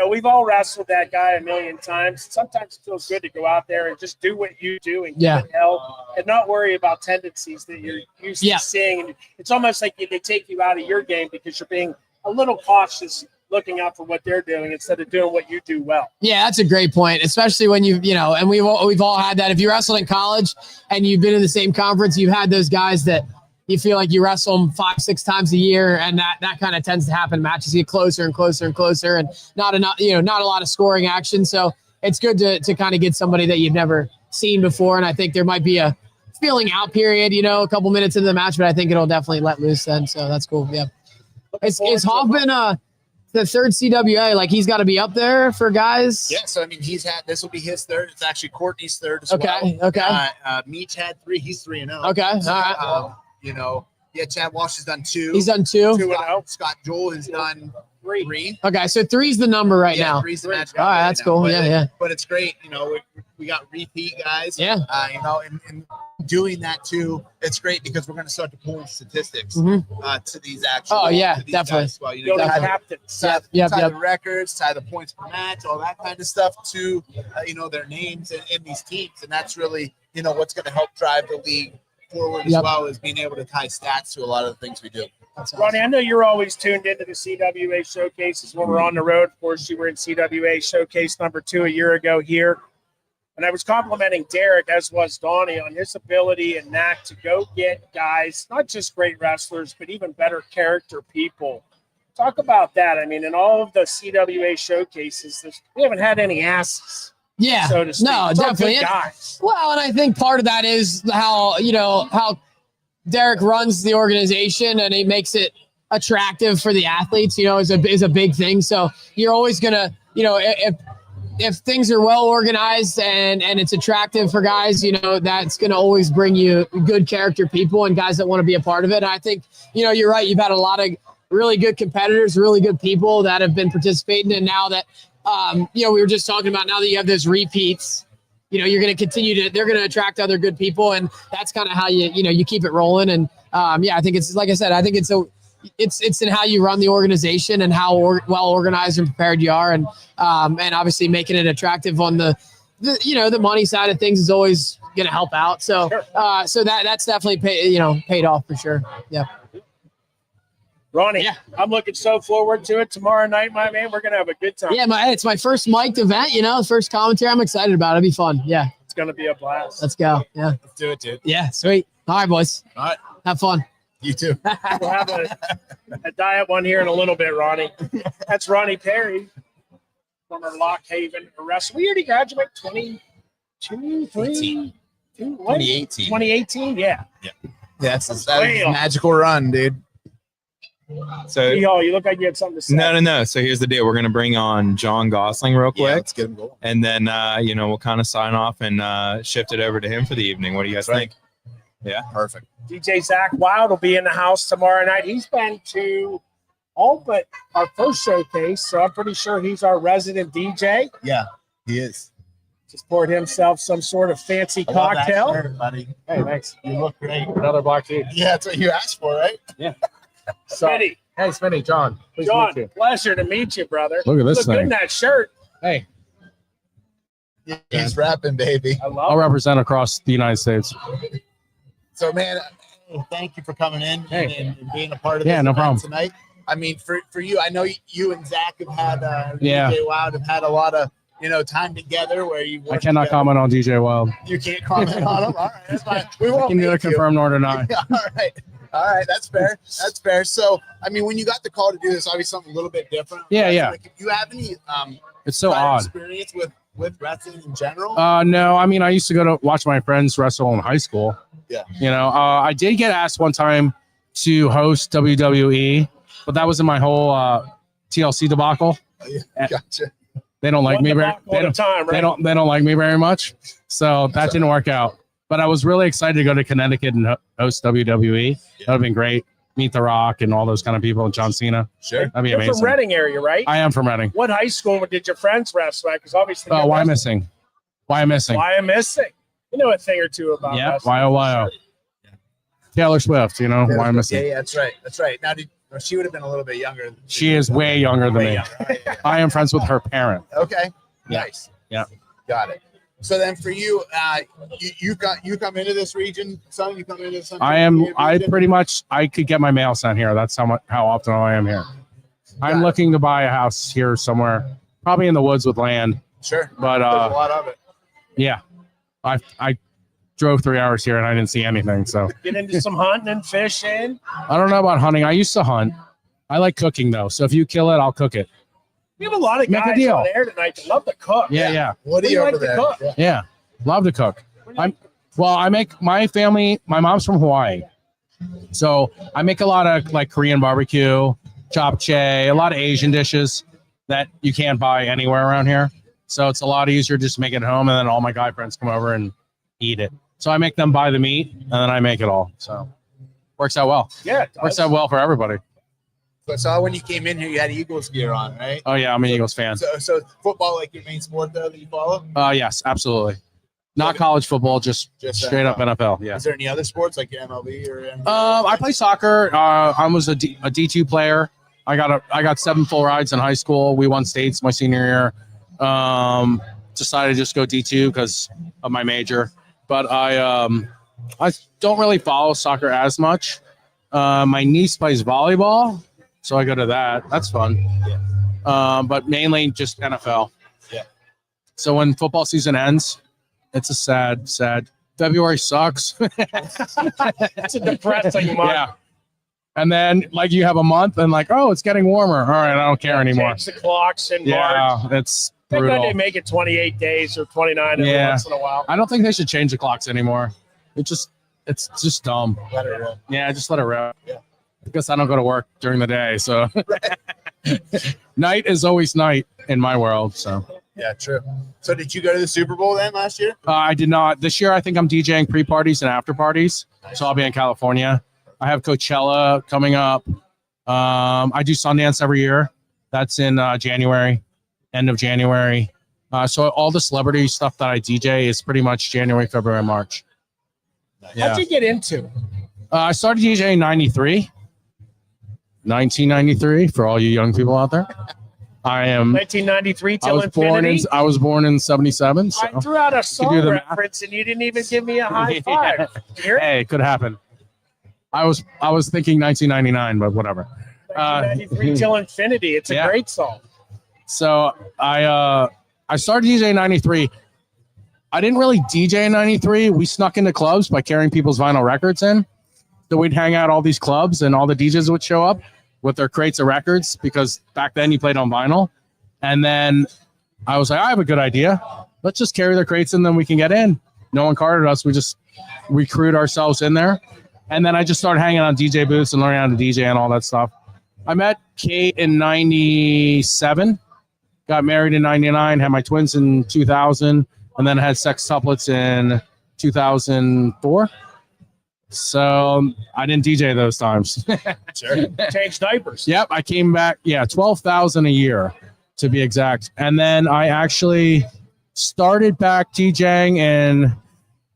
we've all wrestled that guy a million times. Sometimes it feels good to go out there and just do what you do and get help and not worry about tendencies that you're used to seeing. And it's almost like they take you out of your game because you're being a little cautious, looking out for what they're doing instead of doing what you do well. Yeah, that's a great point, especially when and we've all had that. If you wrestled in college and you've been in the same conference, you've had those guys that you feel like you wrestle them 5-6 times a year, and that kind of tends to happen. Matches get closer and closer and closer, and not a lot of scoring action. So it's good to kind of get somebody that you've never seen before. And I think there might be a feeling out period, a couple minutes into the match, but I think it'll definitely let loose then. So that's cool. Yeah. Is Hoffman the third CWA? Like he's got to be up there for guys? Yeah. So I mean, this will be his third. It's actually Courtney's third as well. Okay. Meach had 3. He's 3-0. Okay. All right. Chad Walsh has done 2. He's done 2. 2-0. Scott Joel has done 3. Okay, so 3's the number right now. 3's the match. All right, that's cool. Yeah. But it's great. We got repeat guys. Yeah. And doing that too, it's great because we're going to start to pull in statistics to these actual. Oh yeah, definitely. Tie the records, tie the points per match, all that kind of stuff to their names in these teams, and that's really what's going to help drive the league forward as well as being able to tie stats to a lot of the things we do. Ronnie, I know you're always tuned into the CWA showcases when we're on the road. Of course, you were in CWA showcase number 2 a year ago here. And I was complimenting Derek, as was Donnie, on his ability and knack to go get guys, not just great wrestlers, but even better character people. Talk about that. I mean, in all of the CWA showcases, we haven't had any asses. Yeah, so to speak. No, definitely. Guys. Well, and I think part of that is how Derek runs the organization, and he makes it attractive for the athletes. Is a big thing. So you're always gonna, if things are well organized and it's attractive for guys, that's gonna always bring you good character people and guys that want to be a part of it. And I think you're right. You've had a lot of really good competitors, really good people that have been participating, and now that. We were just talking about now that you have those repeats, you're going to continue to, they're going to attract other good people. And that's kind of how you keep it rolling. And I think it's, like I said, I think it's in how you run the organization and how well organized and prepared you are. And obviously making it attractive on the money side of things is always going to help out. So, Sure. so that's definitely paid off for sure. Yeah. Ronnie, I'm looking so forward to it tomorrow night, my man. We're gonna have a good time. Yeah, it's my first mic'd event, first commentary. I'm excited about it. It'll be fun. Yeah. It's gonna be a blast. Let's go. Yeah. Let's do it, dude. Yeah, sweet. All right, boys. All right. Have fun. You too. We'll have a diet one here in a little bit, Ronnie. That's Ronnie Perry, former Lock Haven wrestler. We already graduated 2018. 2018, yeah. That's that magical run, dude. So You look like you had something to say. no. So here's the deal. We're gonna bring on John Gosling real quick. Yeah, let's get him going. And then we'll kind of sign off and shift it over to him for the evening. What do you guys think? Yeah. Perfect. DJ Zach Wild will be in the house tomorrow night. He's been to all but our first showcase, so I'm pretty sure he's our resident DJ. Yeah, he is. Just poured himself some sort of fancy cocktail. I love that shirt, buddy. Hey, thanks. You look great. Another black tea. Yeah, that's what you asked for, right? Smitty. Hey, Smitty, John. Pleased to John, meet you. pleasure to meet you, brother. Look at this Look good in thing. that shirt. Hey, Yeah, he's rapping, baby. I I'll love it. represent across the United States. So, man, thank you for coming in Hey. and being a part of Yeah, this no event problem. tonight. I mean, for you, I know you and Zach have had Yeah. DJ Wild have had a lot of time together where you. I cannot comment on DJ Wild. You can't comment on him. All right, that's fine. We I won't can neither make you. confirm nor deny. All right, that's fair. That's fair. So, I mean, when you got the call to do this, obviously something a little bit different. Yeah, yeah. Like, do you have any It's so prior odd. experience with wrestling in general? No, I mean, I used to go to watch my friends wrestle in high school. Yeah. I did get asked one time to host WWE, but that was in my whole TLC debacle. Gotcha. They don't like One me very. debacle at a time, right? They don't like me very much, so that didn't work out. But I was really excited to go to Connecticut and host WWE. That would have been great. Meet The Rock and all those kind of people, and John Cena. Sure. That'd be You're amazing. from Reading area, right? I am from Reading. What high school did your friends wrestle at? Because obviously, Oh, why missing? Why missing? Why am missing? You know a thing or two about Yeah, wrestling. YOYO. Taylor Swift, why missing? Yeah, that's right. That's right. Now, she would have been a little bit younger. She is way younger than me. I am friends with her parent. Okay. Yeah. Nice. Yeah. Got it. So then, for you, you come into this region, son. You come into this. I could get my mail sent here. That's how often I am here. I'm looking to buy a house here somewhere, probably in the woods with land. Sure. But There's a lot of it. yeah, I drove 3 hours here and I didn't see anything. So Get into some hunting and fishing. I don't know about hunting. I used to hunt. I like cooking though. So if you kill it, I'll cook it. We have a lot of Make a guys deal. on there tonight that love to cook. Yeah. What are do you you like over to there? cook? Yeah. Yeah, love to cook. I make my family. My mom's from Hawaii, so I make a lot of like Korean barbecue, japchae, a lot of Asian dishes that you can't buy anywhere around here. So it's a lot easier just to make it at home, and then all my guy friends come over and eat it. So I make them buy the meat, and then I make it all. So works out well. Yeah, it Works does. out well for everybody. So I saw when you came in here, you had Eagles gear on, right? Oh yeah, I'm an Eagles fan. So football, like your main sport, though, that you follow? Yes, absolutely. Not college football, just straight up NFL. Yeah. Is there any other sports like MLB or? NBA? I play soccer. I was a D2 player. I got 7 full rides in high school. We won states my senior year. Decided to just go D2 because of my major. But I don't really follow soccer as much. My niece plays volleyball, so I go to that. That's fun. But mainly just NFL. Yeah. So when football season ends, it's a sad. February sucks. It's a depressing month. Yeah. And then like you have a month and like, oh, it's getting warmer. All right, I don't care anymore. Change the clocks in March. Yeah, it's Thank God brutal. they make it 28 days or 29 every Yeah. once in a while. I don't think they should change the clocks anymore. It's just dumb. Let it roll. Yeah, just let it rip. Yeah. Because I don't go to work during the day, so night is always night in my world. So Yeah, true. So did you go to the Super Bowl then last year? I did not. This year, I think I'm DJing pre-parties and after parties. So I'll be in California. I have Coachella coming up. I do Sundance every year. That's in January, end of January. So all the celebrity stuff that I DJ is pretty much January, February, March. Yeah. How'd you get into it? I started DJing in 1993, for all you young people out there. I am 1993 till infinity. I was born in 77. So. I threw out a do song the reference and you didn't even give me a high five. You hear it? Hey, it could happen. I was thinking 1999, but whatever. 1993 till infinity. It's a great song. So I started DJing in 93. I didn't really DJ in 93. We snuck into clubs by carrying people's vinyl records in. So we'd hang out at all these clubs and all the DJs would show up with their crates of records because back then you played on vinyl. And then I was like, I have a good idea. Let's just carry their crates and then we can get in. No one carded us. We just recruit ourselves in there. And then I just started hanging on DJ booths and learning how to DJ and all that stuff. I met Kate in 97, got married in 99, had my twins in 2000, and then had sextuplets in 2004. So I didn't DJ those times. Sure. Change diapers. Yep, I came back. Yeah, 12,000 a year to be exact. And then I actually started back DJing in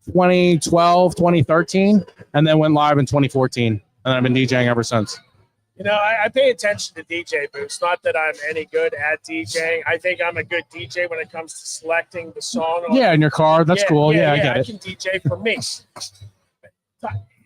2012, 2013, and then went live in 2014. And I've been DJing ever since. You know, I pay attention to DJ booths. Not that I'm any good at DJing. I think I'm a good DJ when it comes to selecting the song. Yeah, in your car. That's cool. Yeah, I get it. I can DJ for me.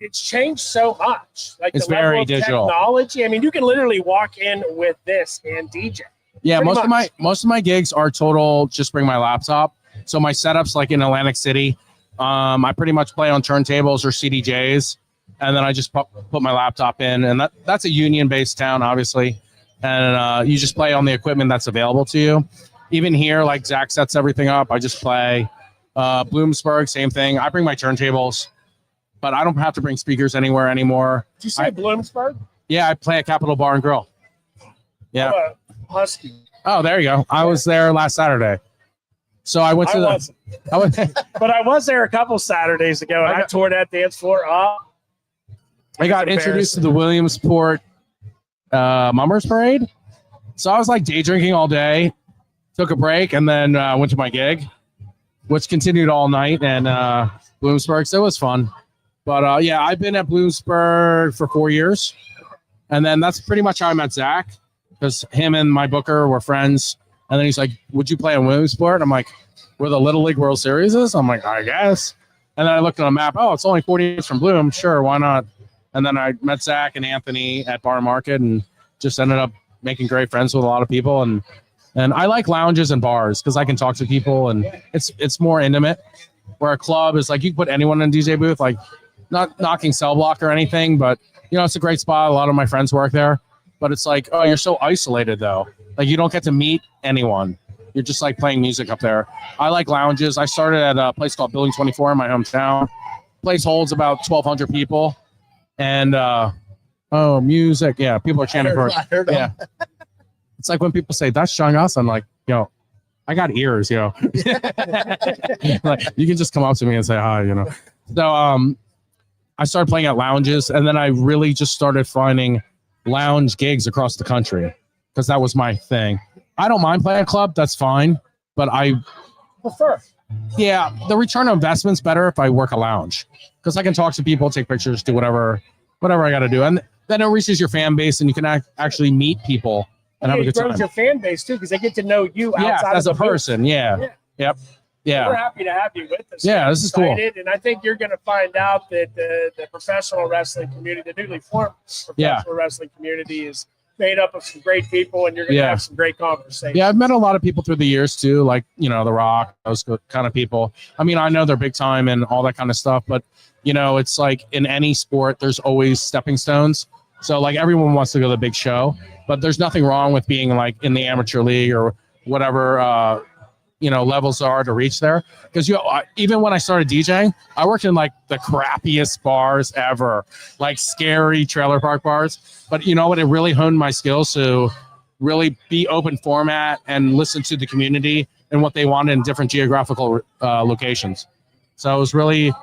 It's changed so much. Like it's the level very of digital technology. I mean, you can literally walk in with this and DJ. Yeah, Pretty most of my gigs are total just bring my laptop. So my setups like in Atlantic City, I pretty much play on turntables or CDJs, and then I just put my laptop in, and that's a union-based town, obviously, and you just play on the equipment that's available to you. Even here, like Zach sets everything up, I just play. Bloomsburg, same thing. I bring my turntables, but I don't have to bring speakers anywhere anymore. Did you say Bloomsburg? Yeah, I play at Capitol Bar and Grill. Yeah. I'm a Husky. Oh, there you go. I was there last Saturday. So I went to but I was there a couple Saturdays ago, and I tore that dance floor up. I got introduced to the Williamsport Mummers Parade. So I was like day drinking all day, took a break, and then went to my gig, which continued all night in Bloomsburg. So it was fun. But yeah, I've been at Bloomsburg for 4 years. And then that's pretty much how I met Zach, because him and my booker were friends. And then he's like, would you play in Williamsport? I'm like, where the Little League World Series is? I'm like, I guess. And then I looked on a map. Oh, it's only 40 minutes from Bloom. Sure, why not? And then I met Zach and Anthony at Bar Market and just ended up making great friends with a lot of people. And I like lounges and bars because I can talk to people and it's more intimate. Where a club is like you can put anyone in a DJ booth, like not knocking cell block or anything, but you know, it's a great spot. A lot of my friends work there. But it's like, oh, you're so isolated though. Like you don't get to meet anyone. You're just like playing music up there. I like lounges. I started at a place called Building 24 in my hometown. Place holds about 1,200 people. And oh, music. Yeah, people are chanting for it. Yeah. It's like when people say, that's Sean Goss, I'm like, yo, I got ears, yo. Like, you can just come up to me and say hi, you know. So I started playing at lounges, and then I really just started finding lounge gigs across the country because that was my thing. I don't mind playing a club, that's fine, but I prefer. Yeah, the return on investment's better if I work a lounge because I can talk to people, take pictures, do whatever I got to do, and then it reaches your fan base, and you can actually meet people and have a good time. It grows your fan base too because they get to know you outside as a person. Yeah. Yep. Yeah. We're happy to have you with us. Yeah, this is cool. And I think you're going to find out that the professional wrestling community, the newly formed professional wrestling community, is made up of some great people, and you're going to have some great conversations. Yeah, I've met a lot of people through the years too, like, you know, The Rock, those kind of people. I mean, I know they're big time and all that kind of stuff, but, you know, it's like in any sport, there's always stepping stones. So, like, everyone wants to go to the big show, but there's nothing wrong with being, like, in the amateur league or whatever, you know, levels are to reach there. Because even when I started DJing, I worked in like the crappiest bars ever, like scary trailer park bars. But you know what? It really honed my skills to really be open format and listen to the community and what they wanted in different geographical locations. So it was really,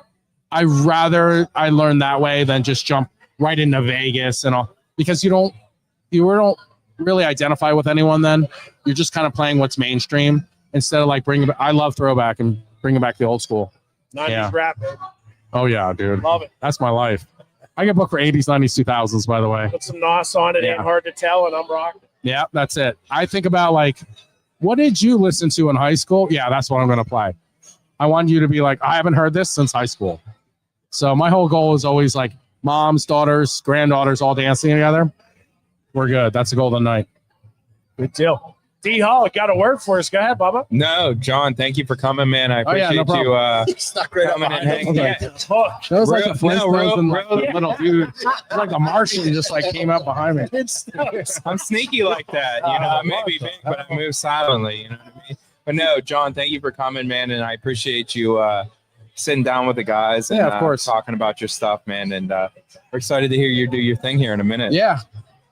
I learned that way than just jump right into Vegas and all, because you don't really identify with anyone then. You're just kind of playing what's mainstream. instead of like I love throwback and bringing back the old school. 90s Yeah. rap, baby. Oh yeah, dude. Love it. That's my life. I get booked for 80s, 90s, 2000s, by the way. Put some NOS on it. Yeah. Ain't hard to tell, and I'm rocking. Yeah, that's it. I think about like, what did you listen to in high school? Yeah, that's what I'm going to play. I want you to be like, I haven't heard this since high school. So my whole goal is always like moms, daughters, granddaughters all dancing together. We're good. That's a golden night. Good deal. D Hall, got a word for us. Go ahead, Bubba. No, John, thank you for coming, man. I Oh, yeah, no appreciate you It's not great. coming and hanging. Okay. Yeah. Hook. That was like Real- a Flintstones no, real- and like real- the little dude. It was like a Martian just like came up behind me. I'm sneaky like that, you know. I may be big, but I move silently. You know what I mean? But no, John, thank you for coming, man, and I appreciate you sitting down with the guys and Yeah, of course. talking about your stuff, man. And we're excited to hear you do your thing here in a minute. Yeah.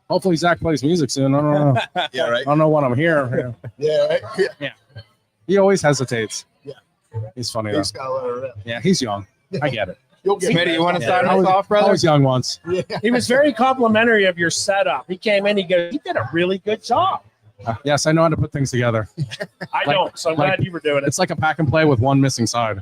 Hopefully Zach plays music soon. I don't know. Yeah, right. I don't know when I'm here. Yeah, right. Yeah. He always hesitates. Yeah. He's funny though. He's gotta let her rip. Yeah, he's young. I get it. You'll get Smitty, you want to Yeah. start I us was- off, I brother? was young once. Yeah. He was very complimentary of your setup. He came in, he goes, you did a really good job. Yes, I know how to put things together. I Like- don't, so I'm like- glad you were doing it. It's like a pack and play with one missing side.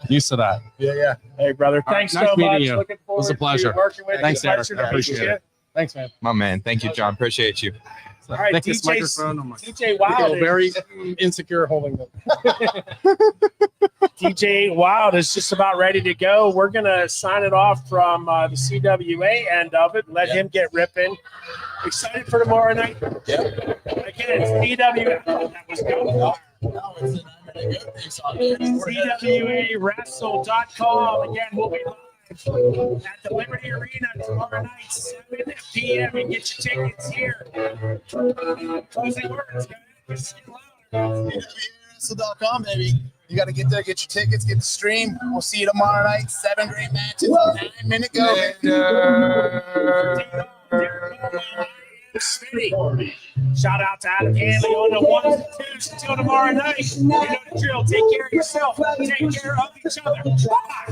Used to that. Yeah, yeah. Hey, brother, All right, thanks nice so meeting much. you. Looking forward was a pleasure. to working with Thanks, you. Eric. Pleasure I to appreciate meet you. it. Thanks, man. My man. Thank you, John. Appreciate you. All right, Take this DJ's microphone. I'm like, DJ Wild. feel very insecure holding it. DJ Wild is just about ready to go. We're going to sign it off from the CWA end of it. Let him get ripping. Excited for tomorrow night? Yeah. Again, it's CWA. That was good. No, it's CWAWrestle.com. Again, we'll be live at the Liberty Arena tomorrow night, 7 p.m. And get your tickets here. Closing words, guys. CWA.com, baby. You got to get there, get your tickets, get the stream. We'll see you tomorrow night. 7 great matches. 9-minute go. Smitty. Shout out to Adam Hanley on the 1s and 2s until tomorrow night. You know the drill. Take care of yourself. Take care of each other. Bye.